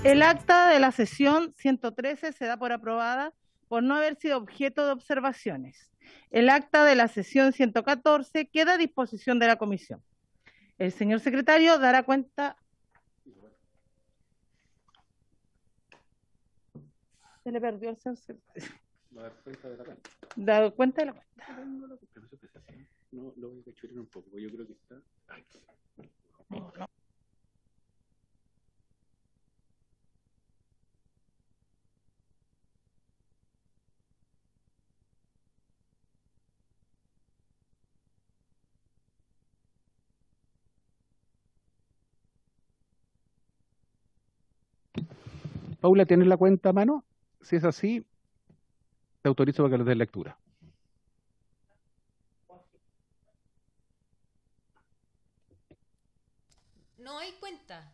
El acta de la sesión 113 se da por aprobada por no haber sido objeto de observaciones. El acta de la sesión 114 queda a disposición de la comisión. El señor secretario dará cuenta. Se le perdió el señor secretario. Dar cuenta de la cuenta. Da cuenta de la cuenta. No, lo voy a cachurear un poco, yo creo que está aquí. No. Paula, ¿tienes la cuenta a mano? Si es así, te autorizo para que le des lectura. No hay cuenta.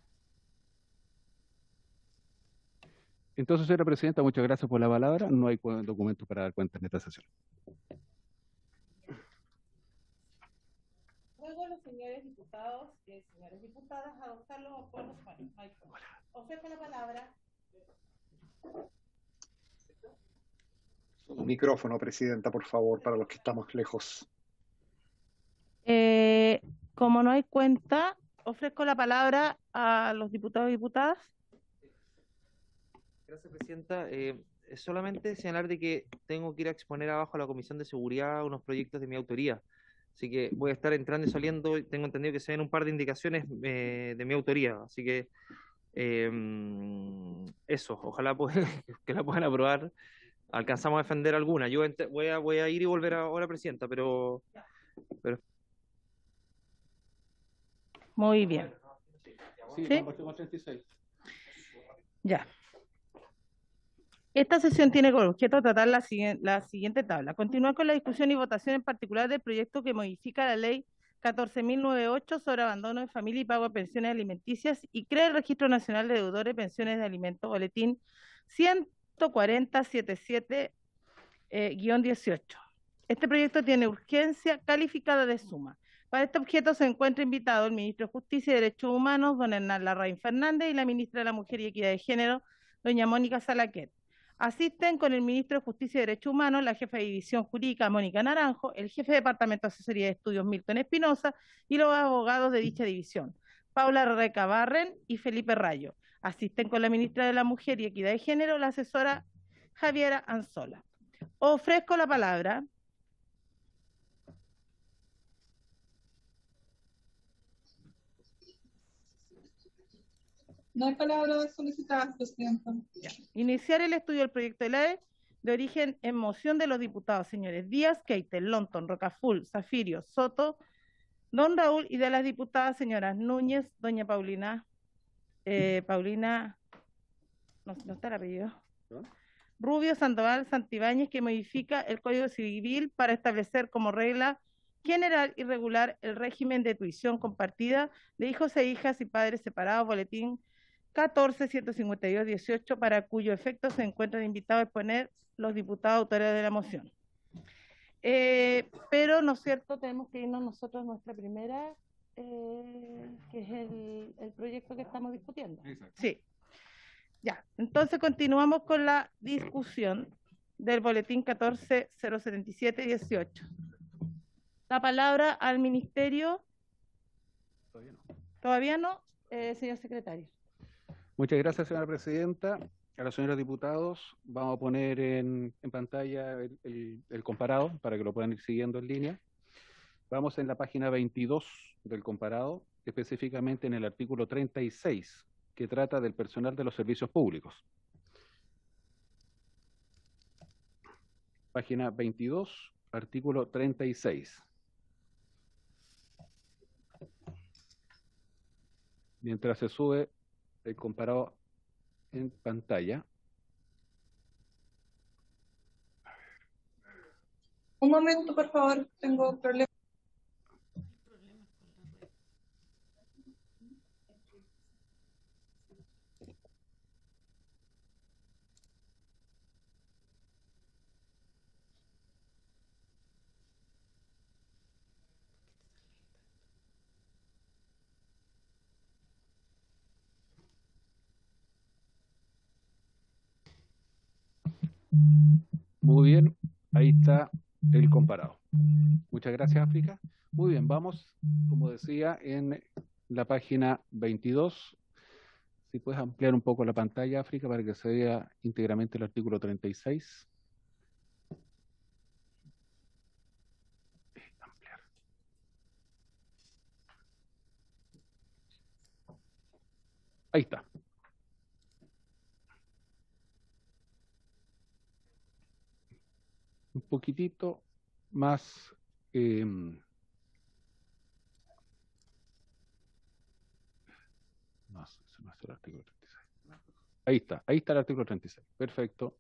Entonces, señora presidenta, muchas gracias por la palabra. No hay documento para dar cuenta en esta sesión. Luego los señores diputados y señoras diputadas adoptar los acuerdos. Ofrezco la palabra. Micrófono, presidenta, por favor, para los que estamos lejos. Como no hay cuenta, ofrezco la palabra a los diputados y diputadas. Gracias, presidenta. Solamente señalar de que tengo que ir a exponer abajo a la Comisión de Seguridad unos proyectos de mi autoría. Así que voy a estar entrando y saliendo. Tengo entendido que se ven un par de indicaciones de mi autoría. Así que eso, ojalá que la puedan aprobar. Alcanzamos a defender alguna. Yo voy a ir y volver ahora, presidenta, pero... Muy bien. Sí, ¿Sí? compartimos 36. Ya. Esta sesión tiene como objeto tratar la siguiente tabla. Continuar con la discusión y votación en particular del proyecto que modifica la ley 14.098 sobre abandono de familia y pago de pensiones alimenticias y crea el Registro Nacional de Deudores de Pensiones de Alimentos, boletín 14077-18. Este proyecto tiene urgencia calificada de suma. Para este objeto se encuentra invitado el ministro de Justicia y Derechos Humanos, don Hernán Larraín Fernández, y la ministra de la Mujer y Equidad de Género, doña Mónica Salaquet. Asisten con el ministro de Justicia y Derechos Humanos, la jefa de División Jurídica, Mónica Naranjo, el jefe de Departamento de Asesoría de Estudios, Milton Espinosa, y los abogados de dicha división, Paula Recabarren y Felipe Rayo. Asisten con la ministra de la Mujer y Equidad de Género, la asesora Javiera Anzola. Ofrezco la palabra. No hay palabras solicitadas, presidenta. Iniciar el estudio del proyecto de ley de origen en moción de los diputados señores Díaz, Keitel, Lonton, Rocaful, Zafirio, Soto, don Raúl, y de las diputadas señoras Núñez, doña Paulina, no está el apellido, Rubio, Sandoval, Santibáñez, que modifica el Código Civil para establecer como regla general y regular el régimen de tuición compartida de hijos e hijas y padres separados, boletín 14.152.18, para cuyo efecto se encuentran invitados a exponer los diputados autores de la moción. Pero, ¿no es cierto?, tenemos que irnos nosotros a nuestra primera, que es el proyecto que estamos discutiendo. Exacto. Sí. Ya, entonces continuamos con la discusión del boletín 14.077.18. La palabra al ministerio. Todavía no. Todavía no, señor secretario. Muchas gracias, señora presidenta. A los señores diputados, vamos a poner en pantalla el comparado para que lo puedan ir siguiendo en línea. Vamos en la página 22 del comparado, específicamente en el artículo 36, que trata del personal de los servicios públicos. Página 22, artículo 36. Mientras se sube el comparado en pantalla. Un momento, por favor, tengo problemas. Muy bien, ahí está el comparado. Muchas gracias, África. Muy bien, vamos, como decía, en la página 22. Si puedes ampliar un poco la pantalla, África, para que se vea íntegramente el artículo 36. Ampliar. Ahí está. Un poquitito más. No, ese no es el artículo 36. Ahí está el artículo 36. Perfecto.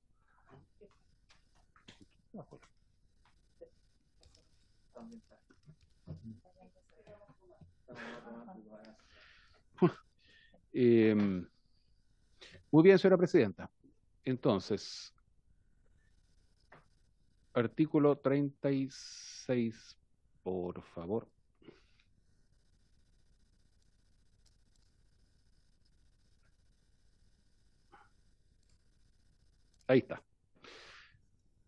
Muy bien, señora presidenta. Entonces, artículo 36, por favor. Ahí está.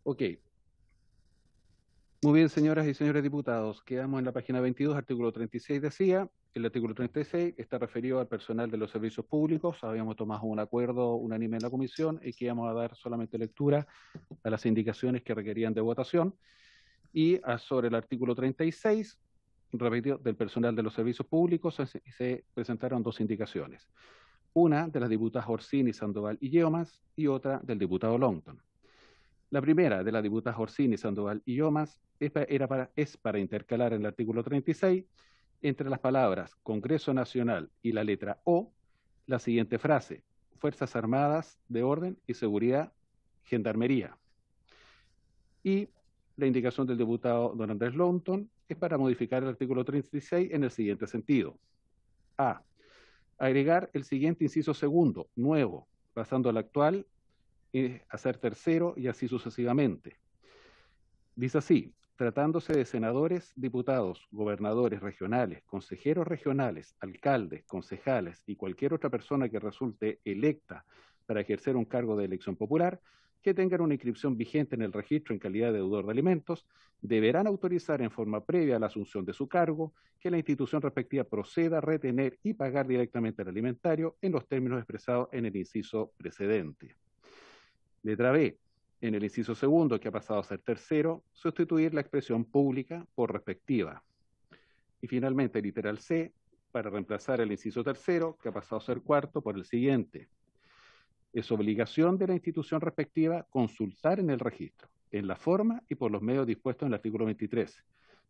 Ok. Muy bien, señoras y señores diputados. Quedamos en la página 22, artículo 36 decía. El artículo 36 está referido al personal de los servicios públicos. Habíamos tomado un acuerdo unánime en la comisión y que íbamos a dar solamente lectura a las indicaciones que requerían de votación. Y sobre el artículo 36, repetido, del personal de los servicios públicos, se presentaron dos indicaciones. Una de las diputadas Orsini, Sandoval y Yeomas, y otra del diputado Longton. La primera de las diputadas Orsini, Sandoval y Yeomas es para intercalar en el artículo 36, entre las palabras Congreso Nacional y la letra O, la siguiente frase: Fuerzas Armadas de Orden y Seguridad, Gendarmería. Y la indicación del diputado don Andrés Longton es para modificar el artículo 36 en el siguiente sentido. A. Agregar el siguiente inciso segundo, nuevo, pasando al actual a ser tercero y así sucesivamente. Dice así: tratándose de senadores, diputados, gobernadores regionales, consejeros regionales, alcaldes, concejales y cualquier otra persona que resulte electa para ejercer un cargo de elección popular, que tengan una inscripción vigente en el registro en calidad de deudor de alimentos, deberán autorizar en forma previa a la asunción de su cargo que la institución respectiva proceda a retener y pagar directamente el alimentario en los términos expresados en el inciso precedente. Letra B. En el inciso segundo, que ha pasado a ser tercero, sustituir la expresión pública por respectiva. Y finalmente, literal C, para reemplazar el inciso tercero, que ha pasado a ser cuarto, por el siguiente. Es obligación de la institución respectiva consultar en el registro, en la forma y por los medios dispuestos en el artículo 23.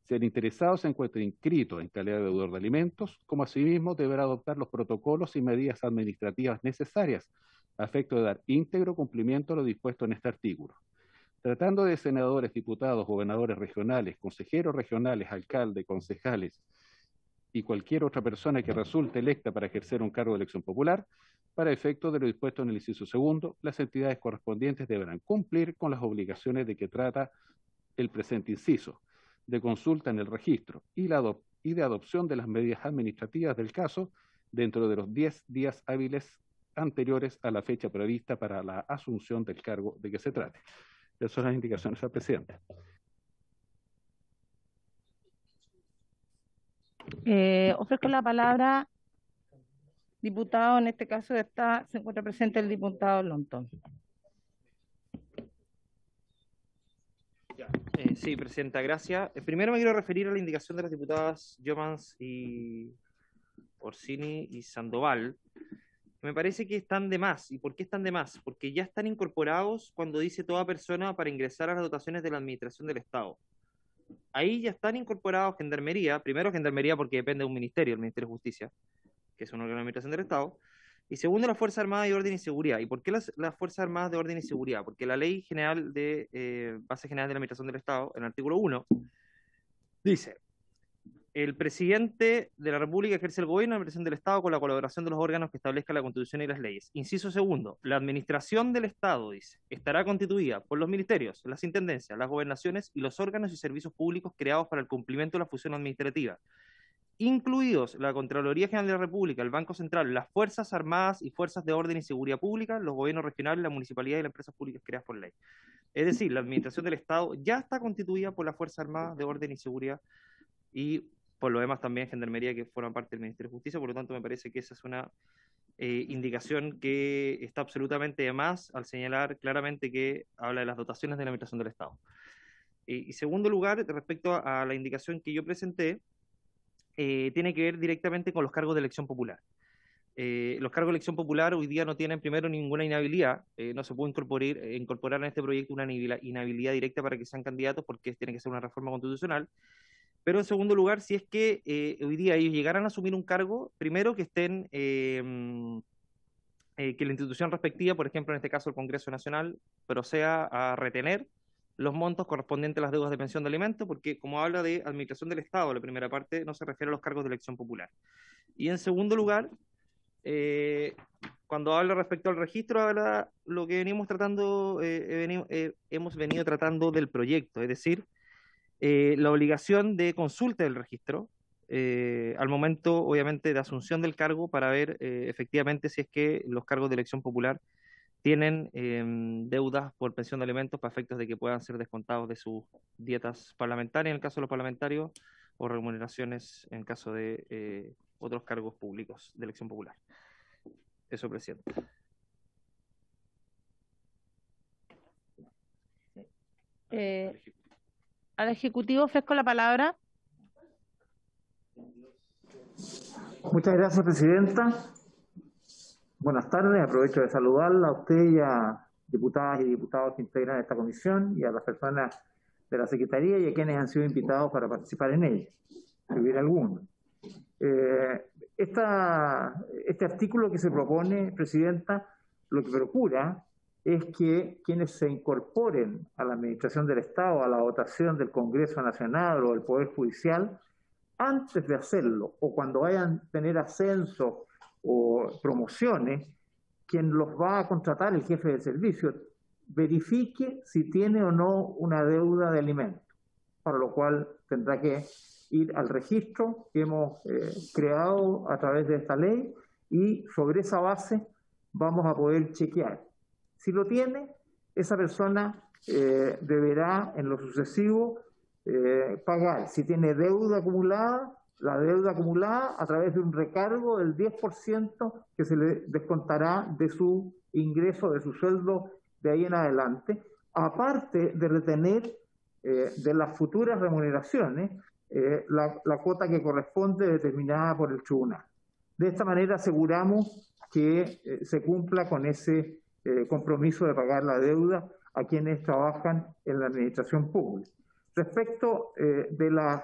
Si el interesado se encuentra inscrito en calidad de deudor de alimentos, como asimismo deberá adoptar los protocolos y medidas administrativas necesarias a efecto de dar íntegro cumplimiento a lo dispuesto en este artículo. Tratando de senadores, diputados, gobernadores regionales, consejeros regionales, alcaldes, concejales y cualquier otra persona que resulte electa para ejercer un cargo de elección popular, para efecto de lo dispuesto en el inciso segundo, las entidades correspondientes deberán cumplir con las obligaciones de que trata el presente inciso, de consulta en el registro y de adopción de las medidas administrativas del caso dentro de los 10 días hábiles anteriores a la fecha prevista para la asunción del cargo de que se trate. Esas son las indicaciones al presidente. Ofrezco la palabra, diputado, en este caso se encuentra presente el diputado Longton. Sí, presidenta, gracias. Primero me quiero referir a la indicación de las diputadas Yeomas y Orsini y Sandoval. Me parece que están de más. ¿Y por qué están de más? Porque ya están incorporados cuando dice toda persona para ingresar a las dotaciones de la Administración del Estado. Ahí ya están incorporados Gendarmería, primero Gendarmería porque depende de un ministerio, el Ministerio de Justicia, que es un órgano de administración del Estado, y segundo las Fuerzas Armadas de Orden y Seguridad. ¿Y por qué las Fuerzas Armadas de Orden y Seguridad? Porque la Ley General de Base General de la Administración del Estado, en el artículo 1, dice: el presidente de la República ejerce el gobierno de la administración del Estado con la colaboración de los órganos que establezcan la Constitución y las leyes. Inciso segundo, la administración del Estado, dice, estará constituida por los ministerios, las intendencias, las gobernaciones y los órganos y servicios públicos creados para el cumplimiento de la función administrativa, incluidos la Contraloría General de la República, el Banco Central, las Fuerzas Armadas y Fuerzas de Orden y Seguridad Pública, los gobiernos regionales, la municipalidad y las empresas públicas creadas por ley. Es decir, la administración del Estado ya está constituida por las Fuerzas Armadas de Orden y Seguridad y por lo demás también Gendarmería, que forman parte del Ministerio de Justicia. Por lo tanto, me parece que esa es una indicación que está absolutamente de más al señalar claramente que habla de las dotaciones de la administración del Estado. Y segundo lugar, respecto a la indicación que yo presenté, tiene que ver directamente con los cargos de elección popular. Los cargos de elección popular hoy día no tienen primero ninguna inhabilidad, no se puede incorporar en este proyecto una inhabilidad directa para que sean candidatos porque tiene que ser una reforma constitucional. Pero en segundo lugar, si es que hoy día ellos llegaran a asumir un cargo, primero que estén, que la institución respectiva, por ejemplo en este caso el Congreso Nacional, proceda a retener los montos correspondientes a las deudas de pensión de alimentos, porque como habla de administración del Estado, la primera parte no se refiere a los cargos de elección popular. Y en segundo lugar, cuando habla respecto al registro, habla lo que venimos tratando, hemos venido tratando del proyecto, es decir, la obligación de consulta del registro al momento, obviamente, de asunción del cargo para ver efectivamente si es que los cargos de elección popular tienen deudas por pensión de alimentos para efectos de que puedan ser descontados de sus dietas parlamentarias en el caso de los parlamentarios o remuneraciones en caso de otros cargos públicos de elección popular. Eso, presidente. Al Ejecutivo ofrezco la palabra. Muchas gracias, presidenta. Buenas tardes. Aprovecho de saludarla a usted y a diputadas y diputados que integran esta comisión y a las personas de la Secretaría y a quienes han sido invitados para participar en ella, si hubiera alguno. Este artículo que se propone, presidenta, lo que procura es que quienes se incorporen a la administración del Estado, a la votación del Congreso Nacional o del Poder Judicial, antes de hacerlo o cuando vayan a tener ascensos o promociones, quien los va a contratar, el jefe de servicio, verifique si tiene o no una deuda de alimentos, para lo cual tendrá que ir al registro que hemos creado a través de esta ley y sobre esa base vamos a poder chequear. Si lo tiene, esa persona deberá en lo sucesivo pagar. Si tiene deuda acumulada, la deuda acumulada a través de un recargo del 10% que se le descontará de su ingreso, de su sueldo de ahí en adelante, aparte de retener de las futuras remuneraciones la cuota que corresponde determinada por el tribunal. De esta manera aseguramos que se cumpla con ese compromiso de pagar la deuda a quienes trabajan en la administración pública. Respecto de las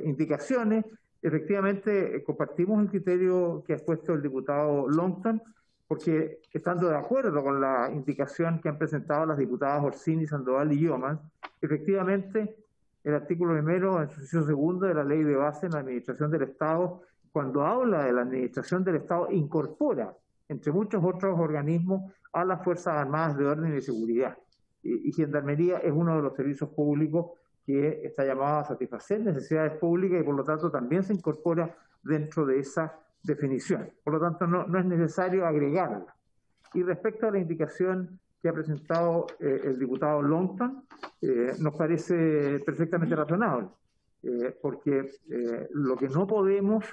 indicaciones, efectivamente compartimos el criterio que ha expuesto el diputado Longton, porque estando de acuerdo con la indicación que han presentado las diputadas Orsini, Sandoval y Yeomans, efectivamente el artículo primero, en su inciso segundo de la Ley de Base en la Administración del Estado, cuando habla de la Administración del Estado, incorpora, entre muchos otros organismos, a las Fuerzas Armadas de Orden y Seguridad. Y Gendarmería es uno de los servicios públicos que está llamado a satisfacer necesidades públicas y por lo tanto también se incorpora dentro de esa definición. Por lo tanto, no es necesario agregarla. Y respecto a la indicación que ha presentado el diputado Longton, nos parece perfectamente razonable, porque lo que no podemos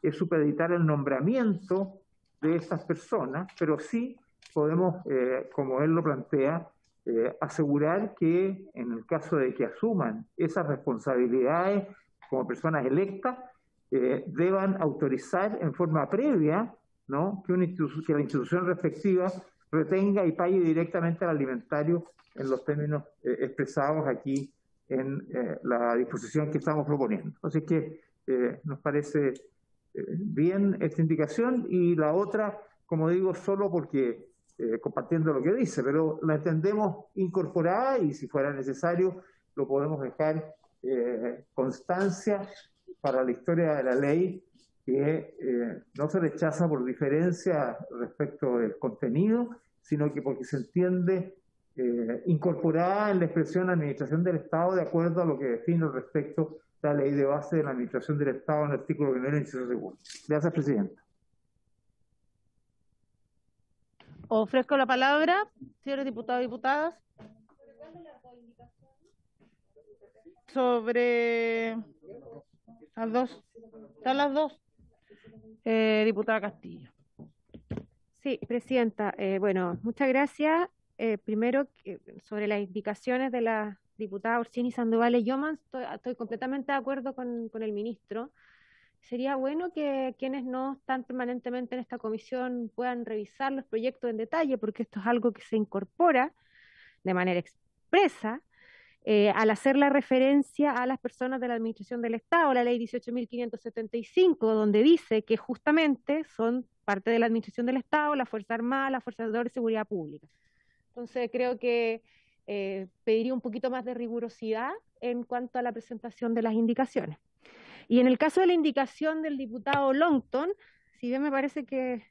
es supeditar el nombramiento de estas personas, pero sí podemos, como él lo plantea, asegurar que en el caso de que asuman esas responsabilidades como personas electas, deban autorizar en forma previa, ¿no?, que la institución respectiva retenga y pague directamente al alimentario en los términos expresados aquí en la disposición que estamos proponiendo. Así que nos parece bien esta indicación y la otra, como digo, solo porque compartiendo lo que dice, pero la entendemos incorporada y si fuera necesario lo podemos dejar constancia para la historia de la ley que no se rechaza por diferencia respecto del contenido, sino que porque se entiende incorporada en la expresión administración del Estado de acuerdo a lo que define respecto a la Ley de Base de la Administración del Estado en el artículo 1, inciso 2. Gracias, presidenta. Ofrezco la palabra, señores diputados y diputadas. sobre las dos. ¿Están las dos? Diputada Castillo. Sí, presidenta. Bueno, muchas gracias. Primero, sobre las indicaciones de la diputada Orsini Sandoval Yoman, estoy completamente de acuerdo con el ministro. Sería bueno que quienes no están permanentemente en esta comisión puedan revisar los proyectos en detalle, porque esto es algo que se incorpora de manera expresa al hacer la referencia a las personas de la Administración del Estado, la ley 18.575, donde dice que justamente son parte de la Administración del Estado, la Fuerza Armada, la Fuerza de Seguridad Pública. Entonces creo que pediría un poquito más de rigurosidad en cuanto a la presentación de las indicaciones. Y en el caso de la indicación del diputado Longton, si bien me parece que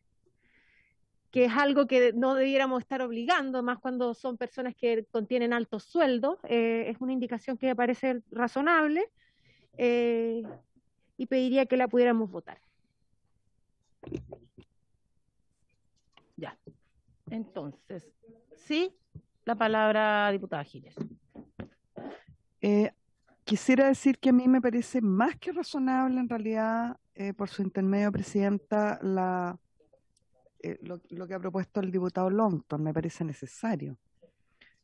es algo que no debiéramos estar obligando, más cuando son personas que contienen altos sueldos, es una indicación que me parece razonable y pediría que la pudiéramos votar. Ya. Entonces, sí, la palabra diputada Giles. Quisiera decir que a mí me parece más que razonable, en realidad, por su intermedio, presidenta, lo que ha propuesto el diputado Longton. Me parece necesario.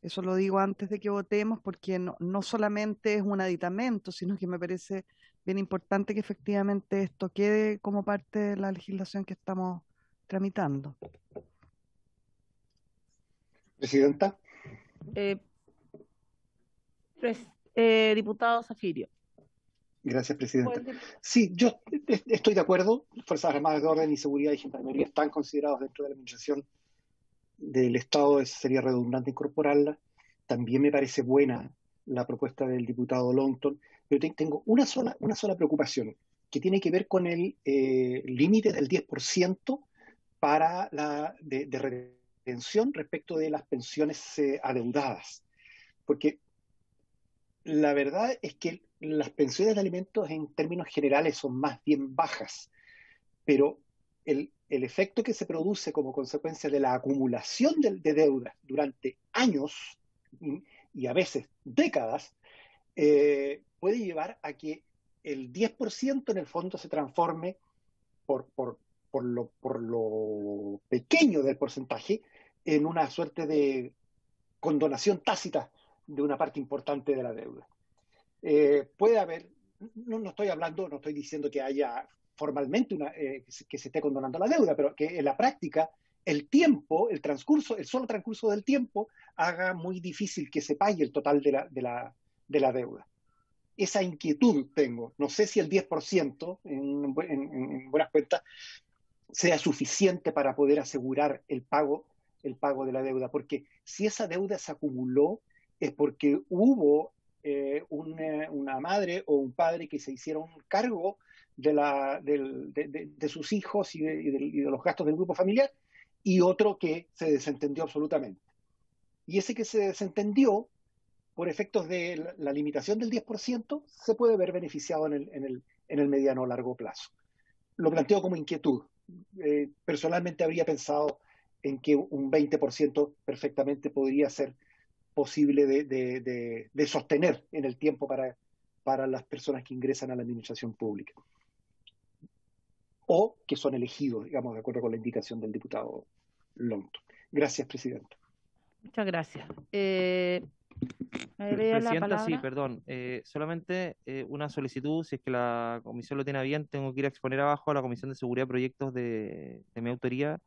Eso lo digo antes de que votemos, porque no solamente es un aditamento, sino que me parece bien importante que efectivamente esto quede como parte de la legislación que estamos tramitando. Presidenta. Diputado Zafirio. Gracias, presidenta. Sí, yo estoy de acuerdo. Fuerzas Armadas de Orden y Seguridad y Gendarmería están considerados dentro de la administración del Estado. Sería redundante incorporarla. También me parece buena la propuesta del diputado Longton. Pero tengo una sola preocupación, que tiene que ver con el límite del 10% para de retención respecto de las pensiones adeudadas. Porque la verdad es que las pensiones de alimentos en términos generales son más bien bajas, pero el efecto que se produce como consecuencia de la acumulación de deudas durante años y a veces décadas puede llevar a que el 10% en el fondo se transforme por lo pequeño del porcentaje en una suerte de condonación tácita de una parte importante de la deuda. Puede haber, no estoy diciendo que haya formalmente que se esté condonando la deuda, pero que en la práctica el solo transcurso del tiempo haga muy difícil que se pague el total de la deuda. Esa inquietud tengo. No sé si el 10% en buenas cuentas sea suficiente para poder asegurar el pago de la deuda, porque si esa deuda se acumuló es porque hubo una madre o un padre que se hicieron cargo de sus hijos y de los gastos del grupo familiar, y otro que se desentendió absolutamente. Y ese que se desentendió, por efectos de la limitación del 10%, se puede ver beneficiado en el mediano o largo plazo. Lo planteo como inquietud. Personalmente habría pensado en que un 20% perfectamente podría ser posible de sostener en el tiempo para las personas que ingresan a la administración pública o que son elegidos, digamos, de acuerdo con la indicación del diputado Longton. Gracias, presidenta. Muchas gracias. Presidenta, sí, perdón. Solamente una solicitud, si es que la comisión lo tiene a bien, tengo que ir a exponer abajo a la Comisión de Seguridad proyectos de mi autoría.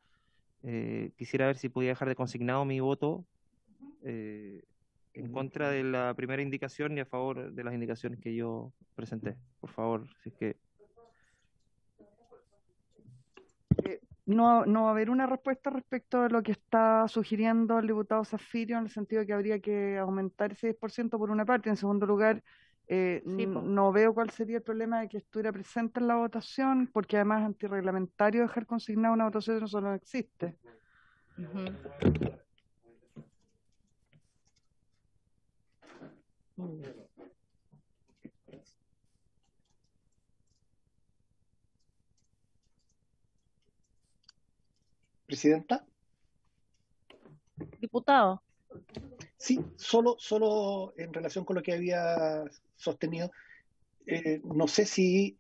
Quisiera ver si podía dejar de consignado mi voto en contra de la primera indicación y a favor de las indicaciones que yo presenté. Por favor, si es que... No va a haber una respuesta respecto de lo que está sugiriendo el diputado Zafirio, en el sentido de que habría que aumentar ese 10% por una parte. En segundo lugar, no veo cuál sería el problema de que estuviera presente en la votación, porque además es antirreglamentario dejar consignada una votación, eso no existe. Presidenta. Diputado. Sí, solo en relación con lo que había sostenido, no sé si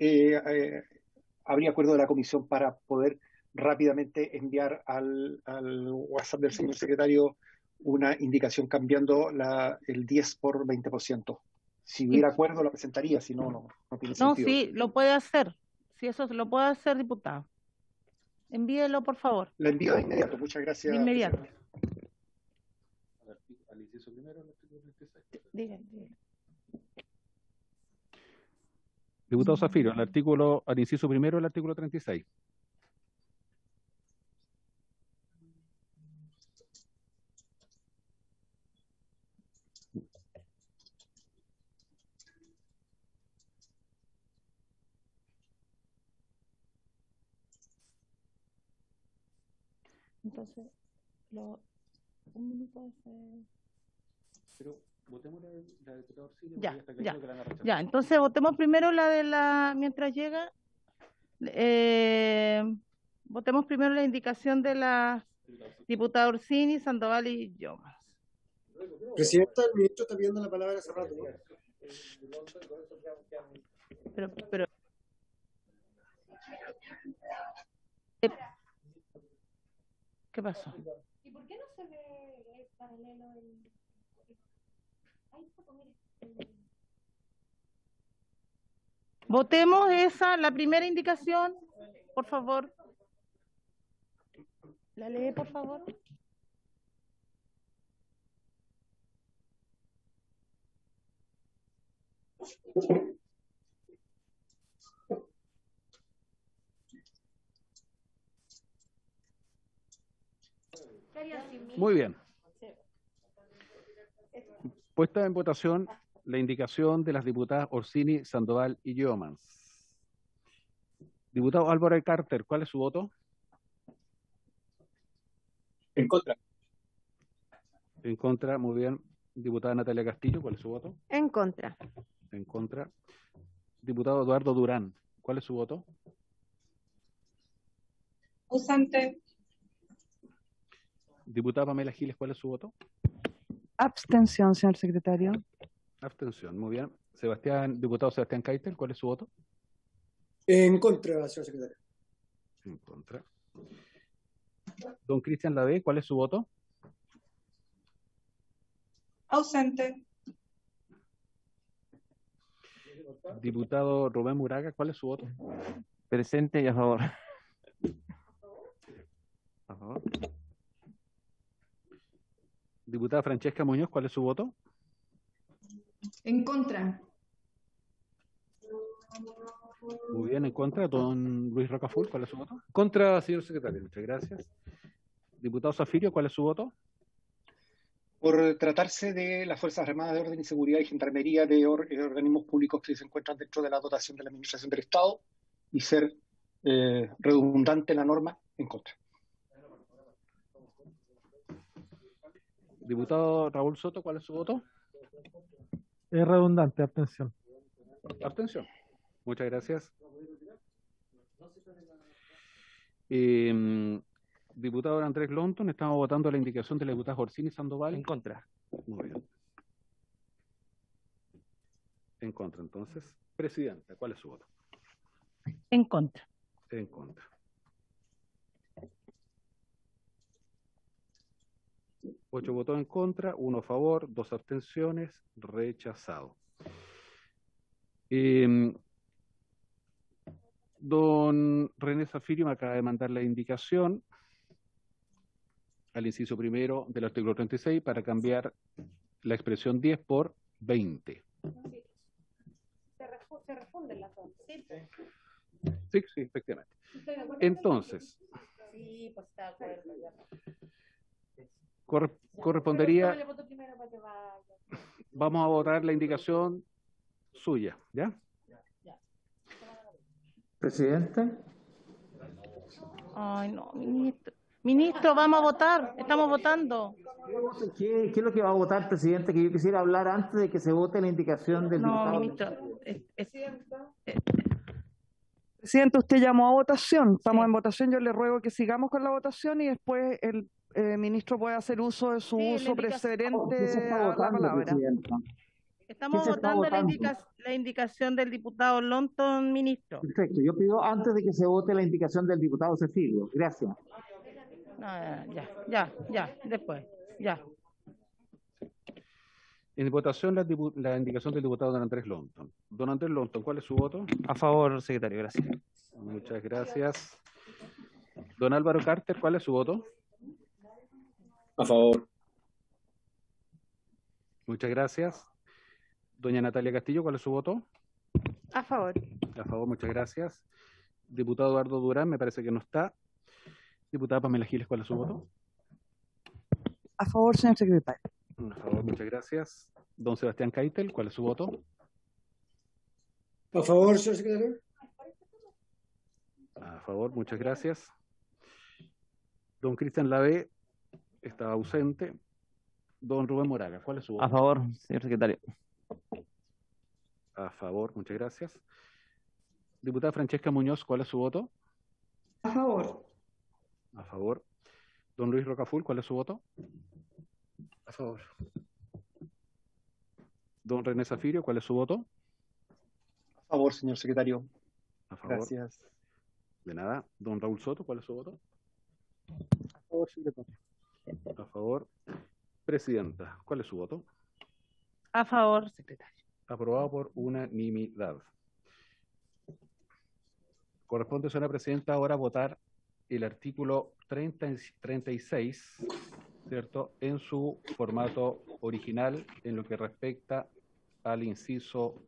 habría acuerdo de la comisión para poder rápidamente enviar al WhatsApp del señor secretario una indicación cambiando el 10 por 20%. Si hubiera acuerdo lo presentaría, si no, no tiene No, sentido. sí, lo puede hacer. Si eso lo puede hacer, diputado. Envíelo, por favor. Lo envío de inmediato. Muchas gracias. De inmediato. Presidente. Al inciso primero, el artículo 36. Dígale. Diputado Zafiro, al inciso primero del artículo 36. Entonces, un minuto. Pero votemos la diputada Orsini. Ya, entonces votemos primero la de mientras llega, votemos primero la indicación de la diputada Orsini, Sandoval y Llomas. Presidenta, el ministro está pidiendo la palabra hace rato, ¿no? Pero ¿qué pasó? ¿Y por qué no se ve el paralelo en... Ahí está, mire. Votemos la primera indicación, por favor. ¿La lee, por favor? Muy bien. Puesta en votación la indicación de las diputadas Orsini, Sandoval y Yeomans. Diputado Álvaro Carter, ¿cuál es su voto? En contra. En contra, muy bien. Diputada Natalia Castillo, ¿cuál es su voto? En contra. En contra. Diputado Eduardo Durán, ¿cuál es su voto? Ausente. Diputada Pamela Giles, ¿cuál es su voto? Abstención, señor secretario. Abstención, muy bien. Diputado Sebastián Keitel, ¿cuál es su voto? En contra, señor secretario. En contra. Don Cristian Lade, ¿cuál es su voto? Ausente. Diputado Rubén Muraga, ¿cuál es su voto? Presente y a favor. A favor. Diputada Francesca Muñoz, ¿cuál es su voto? En contra. Muy bien, en contra. Don Luis Rocaful, ¿cuál es su voto? Contra, señor secretario. Muchas gracias. Diputado Zafirio, ¿cuál es su voto? Por tratarse de las Fuerzas Armadas de Orden y Seguridad y Gendarmería de organismos públicos que se encuentran dentro de la dotación de la Administración del Estado y ser redundante la norma, en contra. Diputado Raúl Soto, ¿cuál es su voto? Es redundante, abstención. Abstención. Muchas gracias. Diputado Andrés Lonton, estamos votando la indicación de la diputada Orsini Sandoval. En contra. Muy bien. En contra, entonces. Presidenta, ¿cuál es su voto? En contra. En contra. Ocho votos en contra, 1 a favor, 2 abstenciones, rechazado. Don René Zafirio me acaba de mandar la indicación al inciso primero del artículo 36 para cambiar la expresión 10 por 20. Se refunden las dos. Sí, efectivamente. Entonces, sí, pues está de acuerdo. correspondería, vamos a votar la indicación suya, ¿ya? Presidente. Ay, no, ministro. Ministro, vamos a votar, estamos votando. ¿Qué es lo que va a votar, presidente? Que yo quisiera hablar antes de que se vote la indicación del diputado. No, ministro. Presidente, usted llamó a votación. Estamos Sí. en votación. Yo le ruego que sigamos con la votación y después el ministro puede hacer uso de su Sí, uso preferente ¿Qué se está a la votando, palabra. presidenta? Estamos ¿Qué se está votando votando? la indicación del diputado Lonton, ministro. Perfecto. Yo pido antes de que se vote la indicación del diputado Cefilio. Gracias. Después, ya. En votación la indicación del diputado don Andrés Lonton. Don Andrés Lonton, ¿cuál es su voto? A favor, secretario, gracias. Muchas gracias. Don Álvaro Carter, ¿cuál es su voto? A favor. Muchas gracias. Doña Natalia Castillo, ¿cuál es su voto? A favor. A favor, muchas gracias. Diputado Eduardo Durán, me parece que no está. Diputada Pamela Giles, ¿cuál es su voto? A favor, señor secretario. A favor, muchas gracias. Don Sebastián Keitel, ¿cuál es su voto? A favor, señor secretario. A favor, muchas gracias. Don Cristian Lavé está ausente. Don Rubén Moraga, ¿cuál es su voto? A favor, señor secretario. A favor, muchas gracias. Diputada Francesca Muñoz, ¿cuál es su voto? A favor. A favor. Don Luis Rocaful, ¿cuál es su voto? A favor. Don René Zafirio, ¿cuál es su voto? A favor, señor secretario. A favor. Gracias. De nada. Don Raúl Soto, ¿cuál es su voto? A favor, secretario. A favor. Presidenta, ¿cuál es su voto? A favor, secretario. Aprobado por unanimidad. Corresponde, señora presidenta, ahora votar el artículo 36, ¿cierto?, en su formato original, en lo que respecta al inciso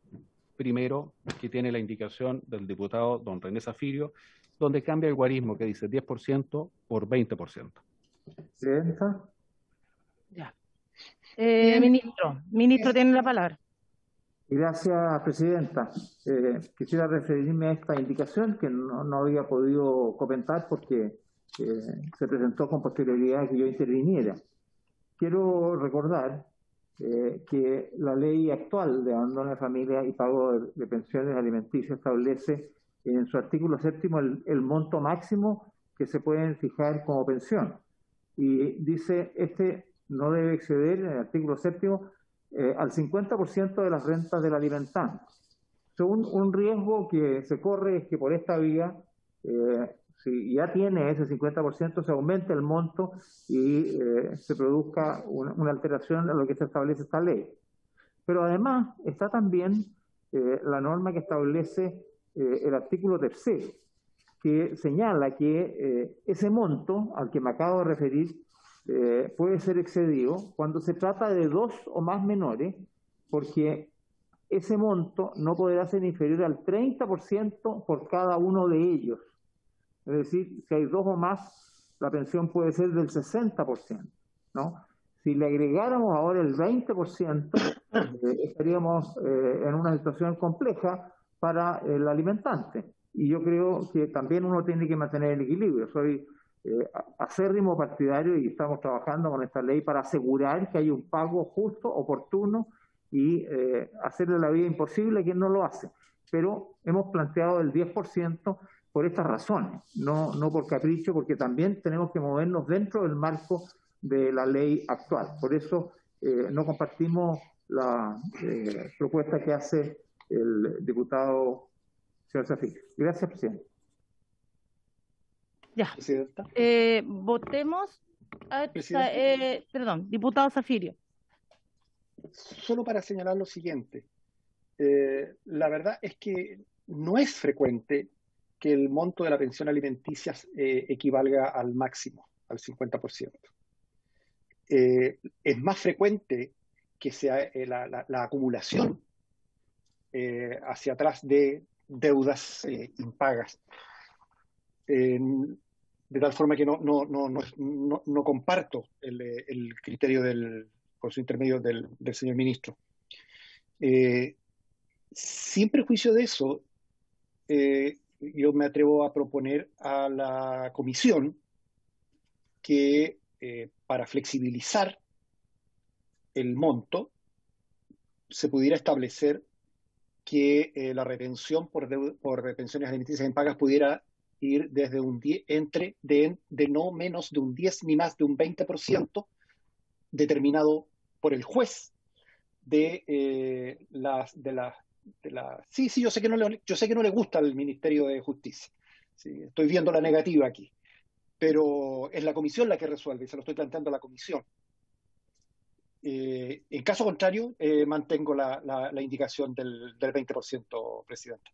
primero, que tiene la indicación del diputado don René Zafirio, donde cambia el guarismo que dice 10% por 20%. Presidenta. Ya. Ministro, tiene la palabra. Gracias, presidenta. Quisiera referirme a esta indicación que no había podido comentar porque se presentó con posterioridad a que yo interviniera. Quiero recordar que la ley actual de abandono de familia y pago de pensiones alimenticias establece en su artículo 7 el monto máximo que se pueden fijar como pensión. Y dice, no debe exceder, en el artículo 7, al 50% de las rentas del alimentante. Un riesgo que se corre es que por esta vía, si ya tiene ese 50%, se aumente el monto y se produzca una alteración a lo que se establece esta ley. Pero además está también la norma que establece el artículo 3, que señala que ese monto al que me acabo de referir puede ser excedido cuando se trata de dos o más menores, porque ese monto no podrá ser inferior al 30% por cada uno de ellos. Es decir, si hay dos o más, la pensión puede ser del 60%, ¿no? Si le agregáramos ahora el 20%, estaríamos en una situación compleja para el alimentante. Y yo creo que también uno tiene que mantener el equilibrio. Soy acérrimo partidario y estamos trabajando con esta ley para asegurar que hay un pago justo, oportuno y hacerle la vida imposible a quien no lo hace. Pero hemos planteado el 10% por estas razones, no por capricho, porque también tenemos que movernos dentro del marco de la ley actual. Por eso no compartimos la propuesta que hace el diputado señor Zafirio. Gracias, presidente. Ya. Votemos. Perdón, diputado Zafirio. Solo para señalar lo siguiente. La verdad es que no es frecuente que el monto de la pensión alimenticia equivalga al máximo, al 50%. Es más frecuente que sea la acumulación hacia atrás de deudas impagas. De tal forma que no comparto el criterio por su intermedio del señor ministro. Sin prejuicio de eso, yo me atrevo a proponer a la comisión que para flexibilizar el monto se pudiera establecer que la retención por pensiones alimenticias impagas pudiera ir desde un 10, de no menos de un 10 ni más de un 20% determinado por el juez sí, yo sé que no le gusta al Ministerio de Justicia. Sí, estoy viendo la negativa aquí, pero es la comisión la que resuelve y se lo estoy planteando a la comisión. En caso contrario, mantengo la indicación del 20%, presidente.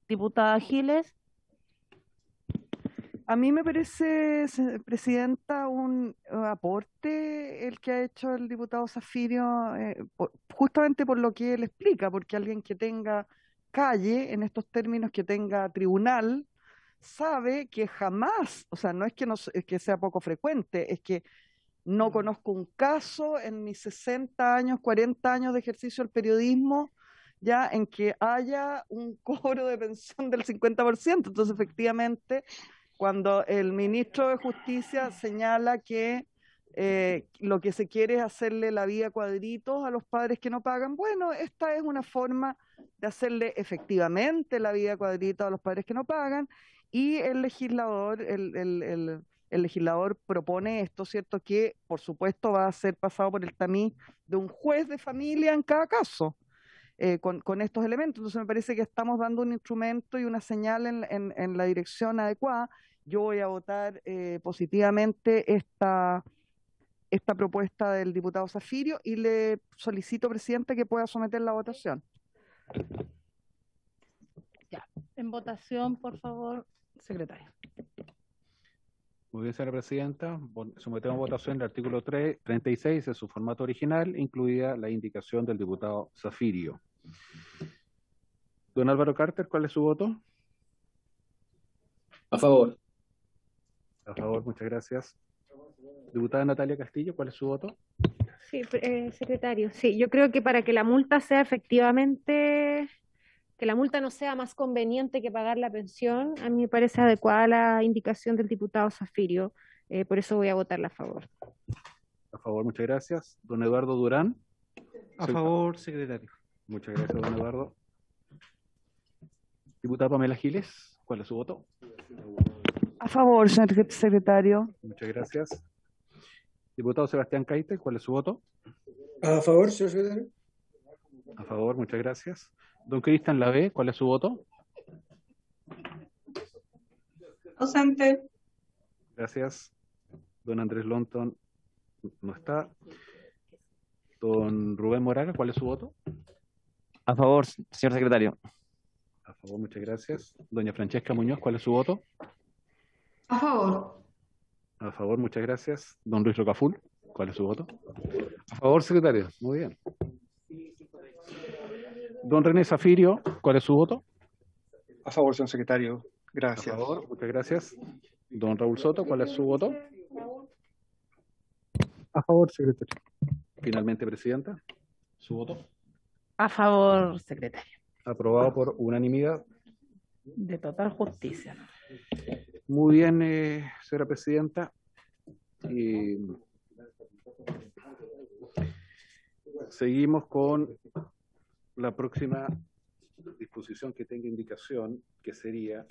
Diputada Giles. A mí me parece, presidenta, un aporte el que ha hecho el diputado Zafirio, justamente por lo que él explica, porque alguien que tenga calle, en estos términos, que tenga tribunal, sabe que jamás, o sea, no es que, es que sea poco frecuente, es que no conozco un caso en mis 60 años, 40 años de ejercicio del periodismo, ya en que haya un cobro de pensión del 50%. Entonces, efectivamente, cuando el ministro de Justicia señala que lo que se quiere es hacerle la vida cuadritos a los padres que no pagan, bueno, esta es una forma de hacerle efectivamente la vida cuadritos a los padres que no pagan, y el legislador, el legislador propone esto, ¿cierto? Que por supuesto va a ser pasado por el tamiz de un juez de familia en cada caso. Con estos elementos. Entonces me parece que estamos dando un instrumento y una señal en la dirección adecuada. Yo voy a votar positivamente esta propuesta del diputado Zafirio y le solicito, presidente, que pueda someter la votación. Ya, en votación, por favor, secretario. Muy bien, señora presidenta. Sometemos a votación el artículo 36 en su formato original, incluida la indicación del diputado Zafirio. Don Álvaro Carter, ¿cuál es su voto? A favor. A favor, muchas gracias. Diputada Natalia Castillo, ¿cuál es su voto? Sí, secretario. Sí, yo creo que para que la multa sea efectivamente, que la multa no sea más conveniente que pagar la pensión, a mí me parece adecuada la indicación del diputado Zafirio. Por eso voy a votarla a favor. A favor, muchas gracias. Don Eduardo Durán. A favor, secretario. Muchas gracias, don Eduardo. Diputada Pamela Giles, ¿cuál es su voto? A favor, señor secretario. Muchas gracias. Diputado Sebastián Caite, ¿cuál es su voto? A favor, señor secretario. A favor, muchas gracias. Don Cristian Lavé, ¿cuál es su voto? Ausente. Gracias. Don Andrés Lonton no está. Don Rubén Moraga, ¿cuál es su voto? A favor, señor secretario. A favor, muchas gracias. Doña Francesca Muñoz, ¿cuál es su voto? A favor. A favor, muchas gracias. Don Luis Rocaful, ¿cuál es su voto? A favor, secretario. Muy bien. Don René Zafirio, ¿cuál es su voto? A favor, señor secretario. Gracias. A favor, muchas gracias. Don Raúl Soto, ¿cuál es su voto? A favor, secretario. Finalmente, presidenta, ¿su voto? A favor, secretario. Aprobado por unanimidad. De total justicia. Muy bien, señora presidenta. Seguimos con la próxima disposición que tenga indicación, que sería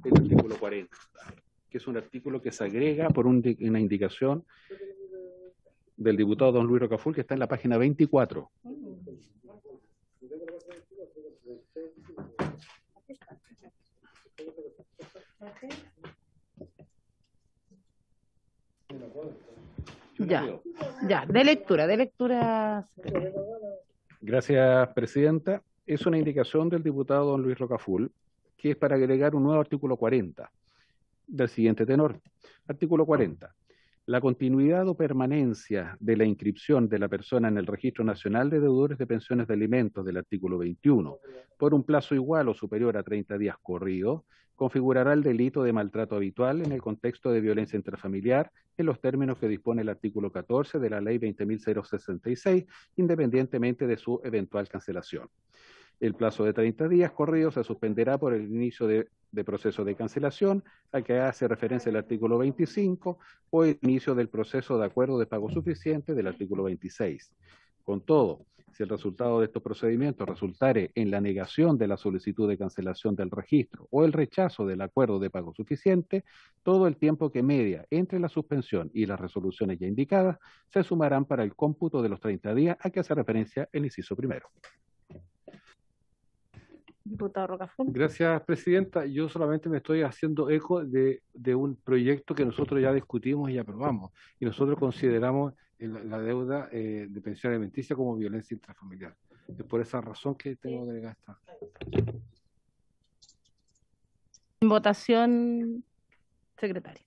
el artículo 40, que es un artículo que se agrega por una indicación del diputado don Luis Rocaful, que está en la página 24. Ya, de lectura. Gracias, presidenta. Es una indicación del diputado don Luis Rocaful, que es para agregar un nuevo artículo 40, del siguiente tenor. Artículo 40. La continuidad o permanencia de la inscripción de la persona en el Registro Nacional de Deudores de Pensiones de Alimentos del artículo 21, por un plazo igual o superior a 30 días corridos, configurará el delito de maltrato habitual en el contexto de violencia intrafamiliar en los términos que dispone el artículo 14 de la Ley 20.066, independientemente de su eventual cancelación. El plazo de 30 días corridos se suspenderá por el inicio de proceso de cancelación, a que hace referencia el artículo 25, o el inicio del proceso de acuerdo de pago suficiente del artículo 26. Con todo, si el resultado de estos procedimientos resultare en la negación de la solicitud de cancelación del registro o el rechazo del acuerdo de pago suficiente, todo el tiempo que media entre la suspensión y las resoluciones ya indicadas se sumarán para el cómputo de los 30 días a que hace referencia el inciso primero. Diputado Rocafort. Gracias, presidenta. Yo solamente me estoy haciendo eco de un proyecto que nosotros ya discutimos y aprobamos. Y nosotros consideramos la deuda de pensión alimenticia como violencia intrafamiliar. Es por esa razón que tengo que gastar. Votación, secretario.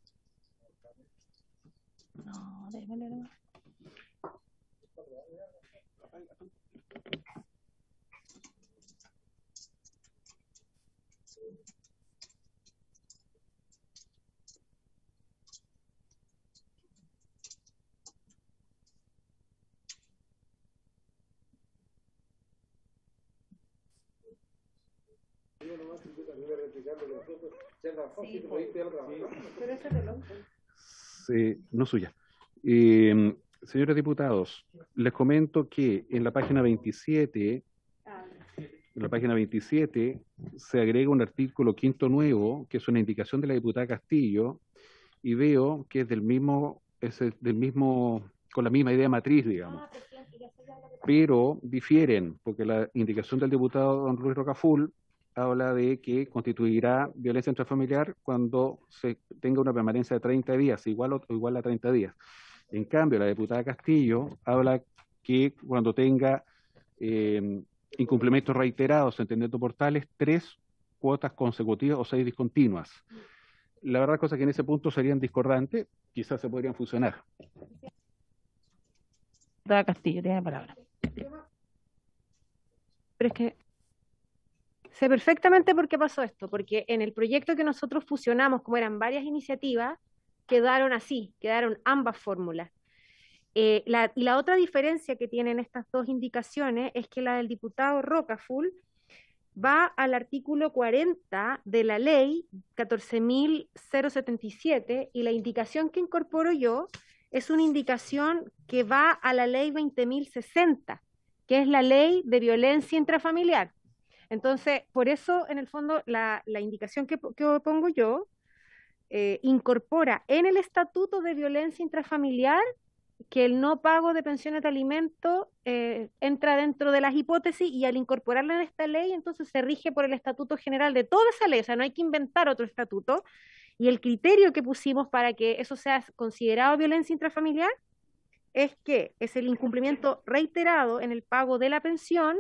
No, déjale nomás. Sí, no suya. Señores diputados, les comento que en la página 27, se agrega un artículo quinto nuevo, que es una indicación de la diputada Castillo, y veo que es del mismo, con la misma idea matriz, digamos. Pero difieren, porque la indicación del diputado don Luis Rocafort habla de que constituirá violencia intrafamiliar cuando se tenga una permanencia de 30 días, igual a 30 días. En cambio, la diputada Castillo habla que cuando tenga incumplimientos reiterados, entendiendo por tales, 3 cuotas consecutivas o 6 discontinuas. La verdad, cosa que en ese punto serían discordantes, quizás se podrían fusionar. Diputada Castillo, tiene la palabra. Pero es que sé perfectamente por qué pasó esto, porque en el proyecto que nosotros fusionamos, como eran varias iniciativas, quedaron así, quedaron ambas fórmulas. Y la otra diferencia que tienen estas dos indicaciones es que la del diputado Rocafort va al artículo 40 de la ley 14.077 y la indicación que incorporo yo es una indicación que va a la ley 20.060, que es la ley de violencia intrafamiliar. Entonces, por eso, en el fondo, la indicación que pongo yo incorpora en el Estatuto de Violencia Intrafamiliar que el no pago de pensiones de alimento entra dentro de las hipótesis, y al incorporarla en esta ley, entonces se rige por el Estatuto General de toda esa ley, o sea, no hay que inventar otro estatuto, y el criterio que pusimos para que eso sea considerado violencia intrafamiliar es que es el incumplimiento reiterado en el pago de la pensión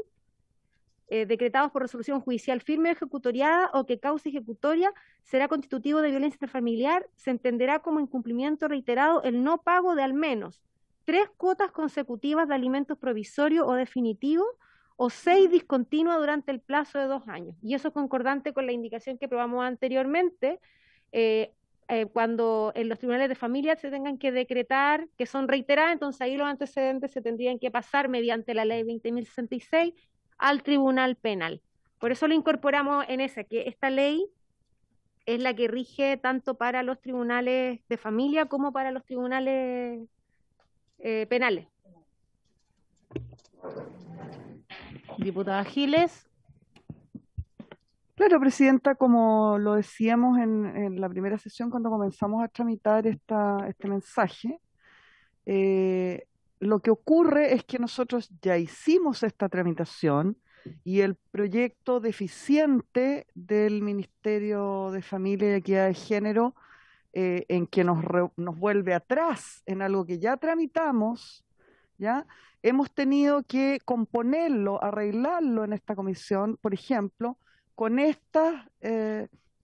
decretados por resolución judicial firme o ejecutoriada o que causa ejecutoria será constitutivo de violencia intrafamiliar, se entenderá como incumplimiento reiterado el no pago de al menos 3 cuotas consecutivas de alimentos provisorios o definitivos o 6 discontinuas durante el plazo de 2 años. Y eso es concordante con la indicación que probamos anteriormente, cuando en los tribunales de familia se tengan que decretar que son reiteradas, entonces ahí los antecedentes se tendrían que pasar mediante la ley 20.066 al Tribunal Penal. Por eso lo incorporamos en esa, que esta ley es la que rige tanto para los tribunales de familia como para los tribunales penales. Diputada Giles. Claro, presidenta, como lo decíamos en la primera sesión cuando comenzamos a tramitar este mensaje, lo que ocurre es que nosotros ya hicimos esta tramitación y el proyecto deficiente del Ministerio de Familia y Equidad de Género, en que nos vuelve atrás en algo que ya tramitamos, ¿ya? Hemos tenido que componerlo, arreglarlo en esta comisión, por ejemplo, con estas